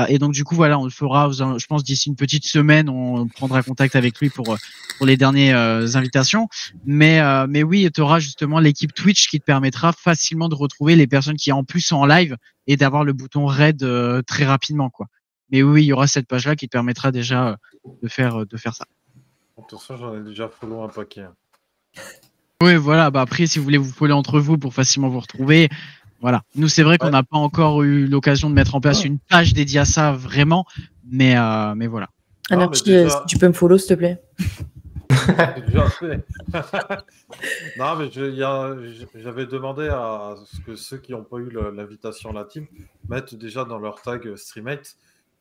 Et donc du coup voilà, on le fera. Je pense d'ici une petite semaine, on prendra contact avec lui pour les dernières invitations. Mais oui, tu auras justement l'équipe Twitch qui te permettra facilement de retrouver les personnes qui en plus sont en live et d'avoir le bouton raid très rapidement quoi. Mais oui, il y aura cette page-là qui te permettra déjà de faire ça. Pour ça, j'en ai déjà follow un paquet. Oui, voilà. Bah après, si vous voulez vous follow entre vous pour facilement vous retrouver, voilà. Nous, c'est vrai qu'on n'a pas encore eu l'occasion de mettre en place une page dédiée à ça vraiment, mais voilà. Anarchy, tu peux me follow, s'il te plaît. J'ai déjà fait. Non, mais j'avais demandé à ce que ceux qui n'ont pas eu l'invitation à la team mettent déjà dans leur tag Streamate.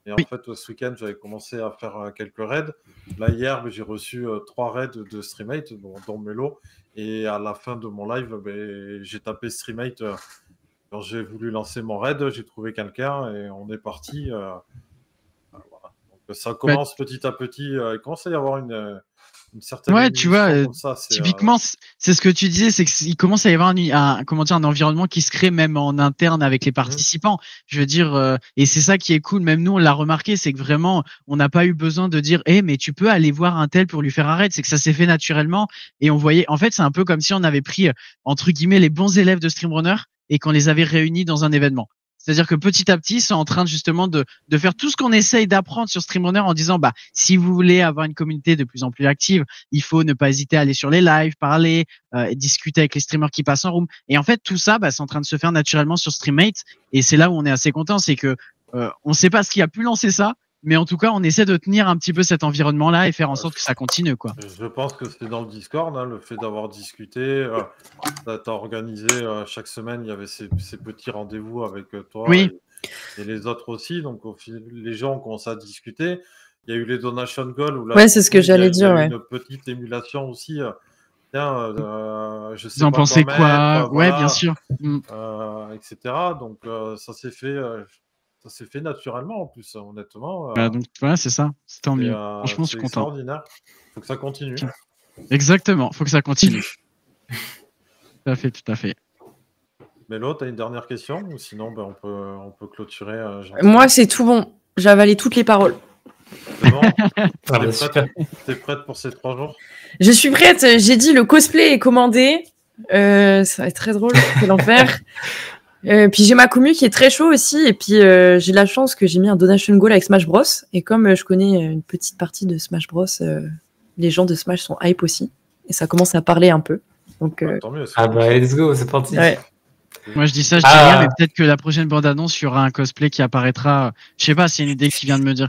Et en fait, ce week-end, j'avais commencé à faire quelques raids. Là, hier, j'ai reçu 3 raids de Streamate, dont Melo. Et à la fin de mon live, j'ai tapé Streamate. Quand j'ai voulu lancer mon raid, j'ai trouvé quelqu'un et on est parti. Voilà. Donc, ça commence petit à petit. Il commence à y avoir une certaine tu vois, ça, typiquement, c'est ce que tu disais, c'est qu'il commence à y avoir un environnement qui se crée même en interne avec les participants. Je veux dire, et c'est ça qui est cool. Même nous, on l'a remarqué, c'est que vraiment, on n'a pas eu besoin de dire, mais tu peux aller voir un tel pour lui faire un raid. C'est que ça s'est fait naturellement. Et on voyait, en fait, c'est un peu comme si on avait pris, entre guillemets, les bons élèves de Streamrunner et qu'on les avait réunis dans un événement. C'est-à-dire que petit à petit, ils sont en train justement de faire tout ce qu'on essaye d'apprendre sur Streamrunner en disant, si vous voulez avoir une communauté de plus en plus active, il faut ne pas hésiter à aller sur les lives, parler, discuter avec les streamers qui passent en room. Et en fait, tout ça, c'est en train de se faire naturellement sur Streamate. Et c'est là où on est assez content, c'est que on sait pas ce qui a pu lancer ça, mais en tout cas, on essaie de tenir un petit peu cet environnement-là et faire en sorte que ça continue, quoi. Je pense que c'est dans le Discord, le fait d'avoir discuté. T'as organisé chaque semaine, il y avait ces petits rendez-vous avec toi et les autres aussi. Donc, les gens ont commencé à discuter. Il y a eu les donation goals. Ouais, c'est ce que j'allais dire. Il y a eu une petite émulation aussi. Tiens, je sais vous en pas pensez quoi? voilà, ouais, bien sûr. etc. Donc, ça s'est fait. Ça s'est fait naturellement en plus, honnêtement. Donc voilà, c'est ça. C'est tant mieux. Franchement, je suis content. Extraordinaire. Faut que ça continue. Exactement, faut que ça continue. Tout à fait. Mélo, tu as une dernière question ou sinon on peut clôturer. Moi, c'est tout bon. J'ai avalé toutes les paroles. C'est bon. T'es prête pour ces 3 jours? Je suis prête. J'ai dit le cosplay est commandé. Ça va être très drôle. C'est l'enfer. Puis j'ai ma commu qui est très chaud aussi, et puis j'ai la chance que j'ai mis un donation goal avec Smash Bros, et comme je connais une petite partie de Smash Bros, les gens de Smash sont hype aussi, et ça commence à parler un peu. Donc tant mieux, let's go, c'est parti. Ouais. Moi je dis ça, je dis rien, mais peut-être que la prochaine bande-annonce, il y aura un cosplay qui apparaîtra. Je sais pas, c'est une idée qui vient de me dire.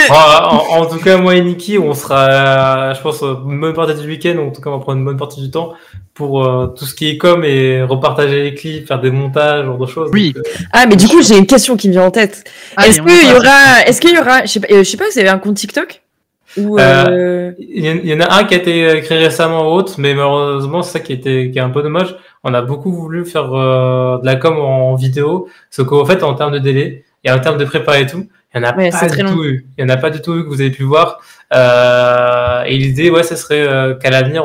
En tout cas, moi et Niki, on sera, je pense, une bonne partie du week-end, en tout cas on va prendre une bonne partie du temps pour tout ce qui est com et repartager les clips, faire des montages, genre de choses. Oui. Donc, mais du coup j'ai une question qui me vient en tête. Est-ce qu'il y aura, je sais pas, vous avez un compte TikTok? Ou, Il y en a un qui a été créé récemment ou autre, mais malheureusement, c'est ça qui est un peu dommage. On a beaucoup voulu faire de la com en vidéo, sauf qu'en fait, en termes de délai et en termes de prépa et tout, il n'y en a Ouais, pas c'est du très long. tout eu. Il y en a pas du tout eu que vous avez pu voir. Et l'idée, ouais, ce serait qu'à l'avenir,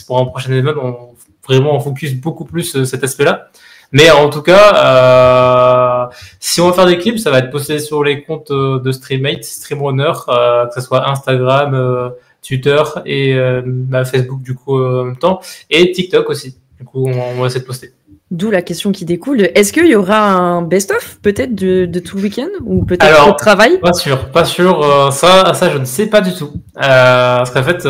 pour un prochain événement, on focus beaucoup plus cet aspect-là. Mais en tout cas, si on va faire des clips, ça va être posté sur les comptes de Streamate, Streamrunner, que ce soit Instagram, Twitter et Facebook du coup en même temps, et TikTok aussi. Du coup, on va essayer de poster. D'où la question qui découle. Est-ce qu'il y aura un best-of peut-être de tout le week-end ou peut-être Alors, au travail? Pas sûr. Ça, je ne sais pas du tout. Parce qu'en fait,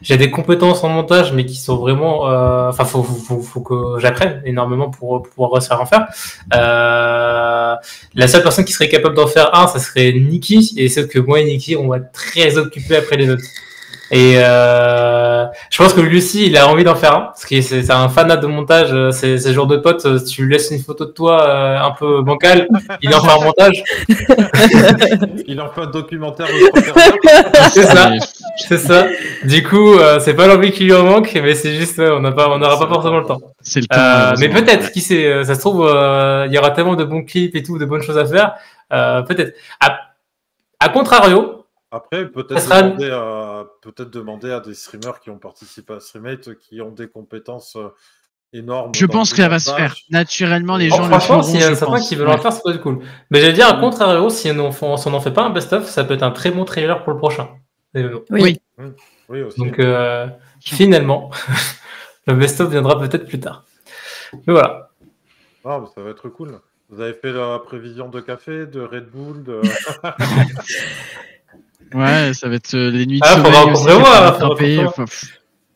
j'ai des compétences en montage, mais qui sont vraiment. Enfin, faut que j'apprenne énormément pour pouvoir réussir à en faire. La seule personne qui serait capable d'en faire un, ça serait Nikki. Et c'est que moi et Nikki, on va être très occupés après les notes. Et je pense que lui aussi, il a envie d'en faire un, parce que c'est un fanat de montage. C'est le genre de pote, si tu lui laisses une photo de toi un peu bancale, il en fait un montage. Il en fait un documentaire de 3 heures. C'est ça. Du coup, c'est pas l'envie qui lui en manque, mais c'est juste, on n'aura pas forcément le temps. C'est le temps. Mais peut-être, qui sait, ça se trouve, il y aura tellement de bons clips et tout, de bonnes choses à faire. Peut-être. À contrario. Après, peut-être demander à des streamers qui ont participé à Streamate, qui ont des compétences énormes. Je pense que ça va se faire. Naturellement, les gens le franchement, feront. s'il y a certains qui veulent en faire, ça peut être cool. Mais j'allais dire, à contrario, si on n'en fait pas un best-of, ça peut être un très bon trailer pour le prochain. Oui. Oui, aussi. Donc, finalement, le best-of viendra peut-être plus tard. Mais voilà. Ah, mais ça va être cool. Vous avez fait la prévision de café, de Red Bull, de... Ouais, ça va être les nuits de faudra sommeil aussi, prévoir.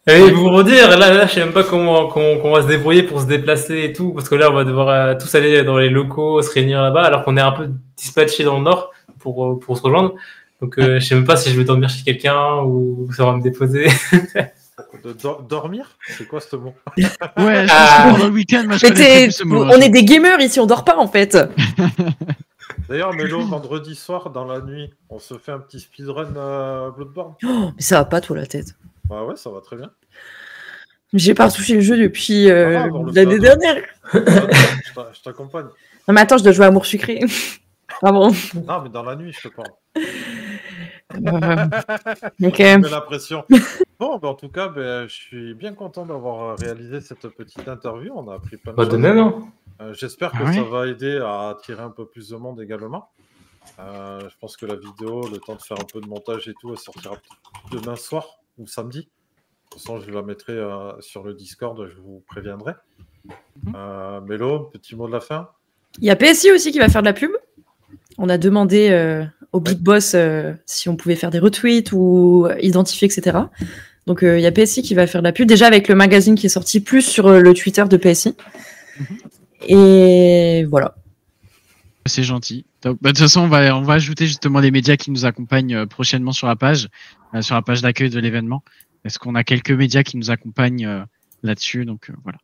Et vous redire, là, je sais même pas comment va se débrouiller pour se déplacer et tout, parce que là, on va devoir tous aller dans les locaux, se réunir là-bas, alors qu'on est un peu dispatché dans le nord pour se rejoindre. Donc, je sais même pas si je vais dormir chez quelqu'un ou ça va me déposer. Dormir? C'est quoi ce mot? Ouais, je pense que pendant le week-end, moi, je connais plus ce mot. On est des gamers ici, on dort pas en fait. D'ailleurs, Mélo, vendredi soir, dans la nuit, on se fait un petit speedrun Bloodborne. Oh, mais ça va pas toi la tête. Bah ouais, ça va très bien. J'ai pas retouché le jeu depuis l'année dernière. Je t'accompagne. Non mais attends, je dois jouer à Amour Sucré. Ah bon? Non, mais dans la nuit, je te parle. Ok. Je mets la pression. Bon, bah, en tout cas, je suis bien content d'avoir réalisé cette petite interview. On a appris plein de choses. De même, hein. J'espère que ça va aider à attirer un peu plus de monde également. Je pense que la vidéo, le temps de faire un peu de montage et tout, elle sortira demain soir ou samedi. De toute façon, je la mettrai sur le Discord, je vous préviendrai. Mélo, petit mot de la fin. Il y a PSI aussi qui va faire de la pub. On a demandé au Big Boss si on pouvait faire des retweets ou identifier, etc. Donc il y a PSI qui va faire de la pub, déjà avec le magazine qui est sorti, plus sur le Twitter de PSI. Et voilà. C'est gentil. Donc, de toute façon, on va ajouter justement les médias qui nous accompagnent prochainement sur la page d'accueil de l'événement. Est-ce qu'on a quelques médias qui nous accompagnent là-dessus? Donc voilà.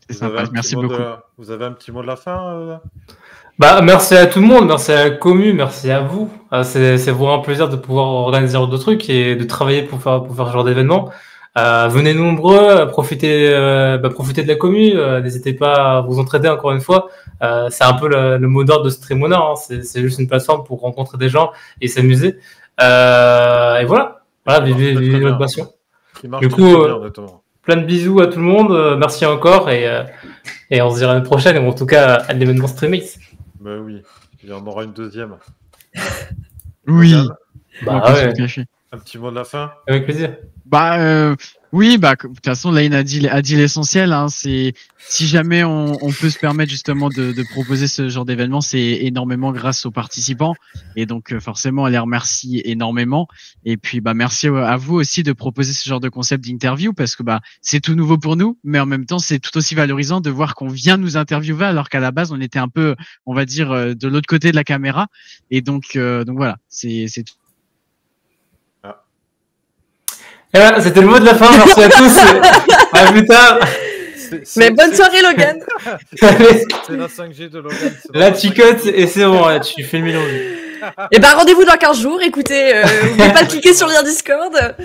C'est sympa. Merci beaucoup. Vous avez un petit mot de la fin Merci à tout le monde, merci à la commu, merci à vous. C'est vraiment un plaisir de pouvoir organiser ce genre de trucs et de travailler pour faire ce genre d'événement. Venez nombreux, profitez de la commu, n'hésitez pas à vous entraider encore une fois. C'est un peu le mot d'ordre de Streamrunner, hein. C'est juste une plateforme pour rencontrer des gens et s'amuser. Et voilà, vivez votre passion. Du coup, plein de bisous à tout le monde, merci encore et on se dit à l'année prochaine, ou en tout cas à l'événement Streamate. Ben oui, il y en aura une deuxième. Oui. Ouais. Un petit mot de la fin. Avec plaisir. Oui, de toute façon, Lane a dit l'essentiel. Hein, c'est si jamais on peut se permettre justement de proposer ce genre d'événement, c'est énormément grâce aux participants. Et donc forcément, on les remercie énormément. Et puis merci à vous aussi de proposer ce genre de concept d'interview parce que c'est tout nouveau pour nous, mais en même temps, c'est tout aussi valorisant de voir qu'on vient nous interviewer alors qu'à la base, on était un peu, on va dire, de l'autre côté de la caméra. Et donc voilà, c'est tout. Et voilà, c'était le mot de la fin. Merci à tous. À plus tard. Mais bonne soirée, Logan. C'est la 5G de Logan. La chicotte et c'est bon, tu fais le mélange. Et ben rendez-vous dans 15 jours, écoutez, n'oubliez pas de cliquer sur le lien Discord.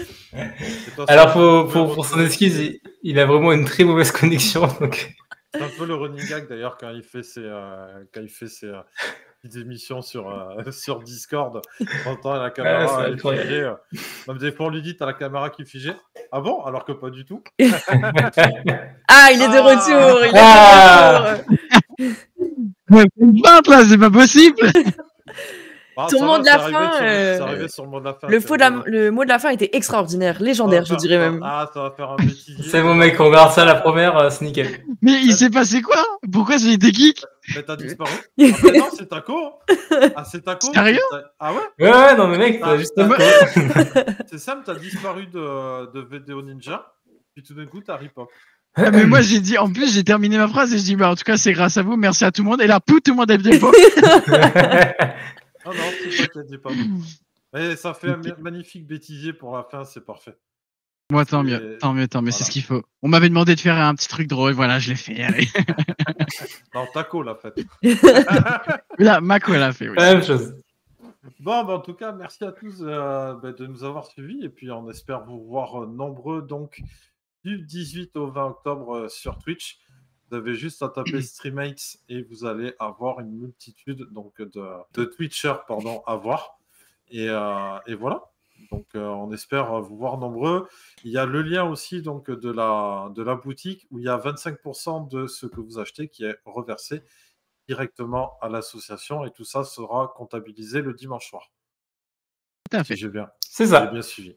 Alors, pour son excuse, il a vraiment une très mauvaise connexion. Donc... C'est un peu le running gag d'ailleurs quand il fait ses petites émissions sur Discord. On entend la caméra est figée. Même des fois, on lui dit t'as la caméra qui est figée. Ah bon? Alors que pas du tout. Ah, il est de retour. Il est de retour. Une feinte là, c'est pas possible. Ton mot de la fin, c'est arrivé sur le mot de la fin. Le mot de la fin était extraordinaire, légendaire, je dirais même. Ah, ça va faire un bêtisier. C'est bon, mec, on regarde ça la première, c'est nickel. Mais il s'est passé quoi? Pourquoi j'ai été geek? Mais t'as disparu. Ah, mais non, c'est Taco. Ah, c'est Taco. Sérieux? Ah ouais? Ouais, non, mais mec, t'as juste Taco. C'est simple, t'as disparu de VDO Ninja, puis tout d'un coup, t'as rip-hop. Ah, mais moi j'ai dit, en plus j'ai terminé ma phrase et je dis bah en tout cas c'est grâce à vous, merci à tout le monde. Et là tout le monde a bien pas. Ah non, c'est pas qu'il pas. Mais ça fait un magnifique bêtisier pour la fin, c'est parfait. Moi tant mieux, voilà. C'est ce qu'il faut. On m'avait demandé de faire un petit truc drôle, voilà, je l'ai fait. Allez. Non, Taco l'a fait. Là, Mako l'a fait. Oui. La même chose. Bon, bah, en tout cas, merci à tous de nous avoir suivis et puis on espère vous voir nombreux donc du 18 au 20 octobre sur Twitch. Vous avez juste à taper Streammates et vous allez avoir une multitude donc, de Twitchers à voir. Et voilà. Donc, on espère vous voir nombreux. Il y a le lien aussi donc, de la boutique où il y a 25% de ce que vous achetez qui est reversé directement à l'association et tout ça sera comptabilisé le dimanche soir. Tout à fait. Si j'ai bien, C'est ça. J'ai bien suivi.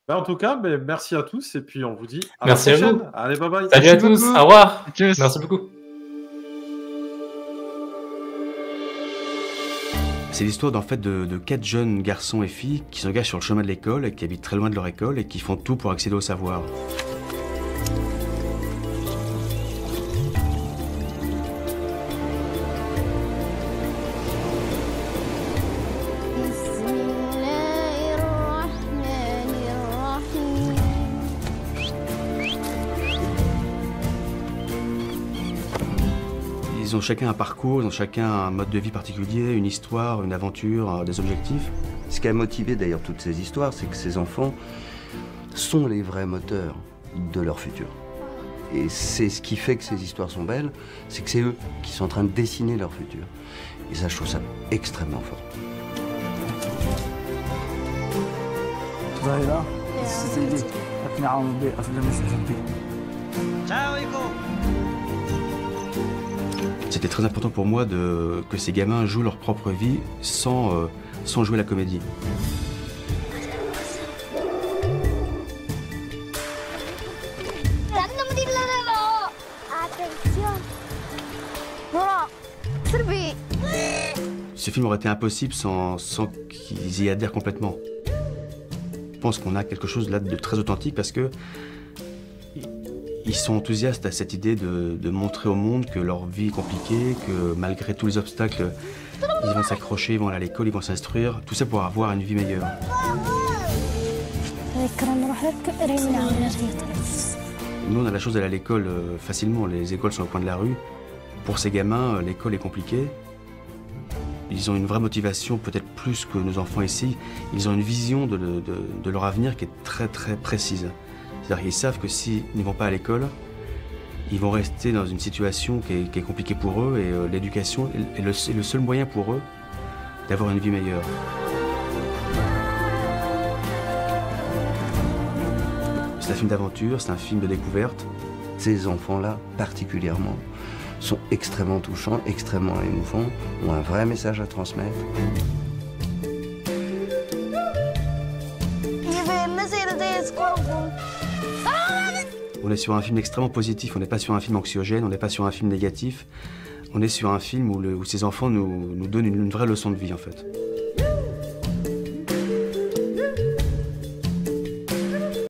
Ben, en tout cas, merci à tous et puis on vous dit à merci la prochaine. À vous. Allez, bye bye. Salut à tous. Au revoir. Tchuss. Merci beaucoup. C'est l'histoire de 4 jeunes garçons et filles qui s'engagent sur le chemin de l'école et qui habitent très loin de leur école et qui font tout pour accéder au savoir. Ils ont chacun un parcours, ils ont chacun un mode de vie particulier, une histoire, une aventure, des objectifs. Ce qui a motivé d'ailleurs toutes ces histoires, c'est que ces enfants sont les vrais moteurs de leur futur. Et c'est ce qui fait que ces histoires sont belles, c'est que c'est eux qui sont en train de dessiner leur futur. Et ça, je trouve ça extrêmement fort. ظاهرة ستجي أقنعهم بأفضل مسافة. C'était très important pour moi que ces gamins jouent leur propre vie sans jouer la comédie. Ce film aurait été impossible sans qu'ils y adhèrent complètement. Je pense qu'on a quelque chose là de très authentique parce que ils sont enthousiastes à cette idée de montrer au monde que leur vie est compliquée, que malgré tous les obstacles, ils vont s'accrocher, ils vont aller à l'école, ils vont s'instruire, tout ça pour avoir une vie meilleure. Nous, on a la chance d'aller à l'école facilement, les écoles sont au coin de la rue. Pour ces gamins, l'école est compliquée. Ils ont une vraie motivation, peut-être plus que nos enfants ici. Ils ont une vision de leur avenir qui est très très précise. C'est-à-dire qu'ils savent que s'ils ne vont pas à l'école, ils vont rester dans une situation qui est compliquée pour eux et l'éducation est le seul moyen pour eux d'avoir une vie meilleure. C'est un film d'aventure, c'est un film de découverte. Ces enfants-là, particulièrement, sont extrêmement touchants, extrêmement émouvants, ont un vrai message à transmettre. On est sur un film extrêmement positif, on n'est pas sur un film anxiogène, on n'est pas sur un film négatif. On est sur un film où ces enfants nous donnent une vraie leçon de vie en fait.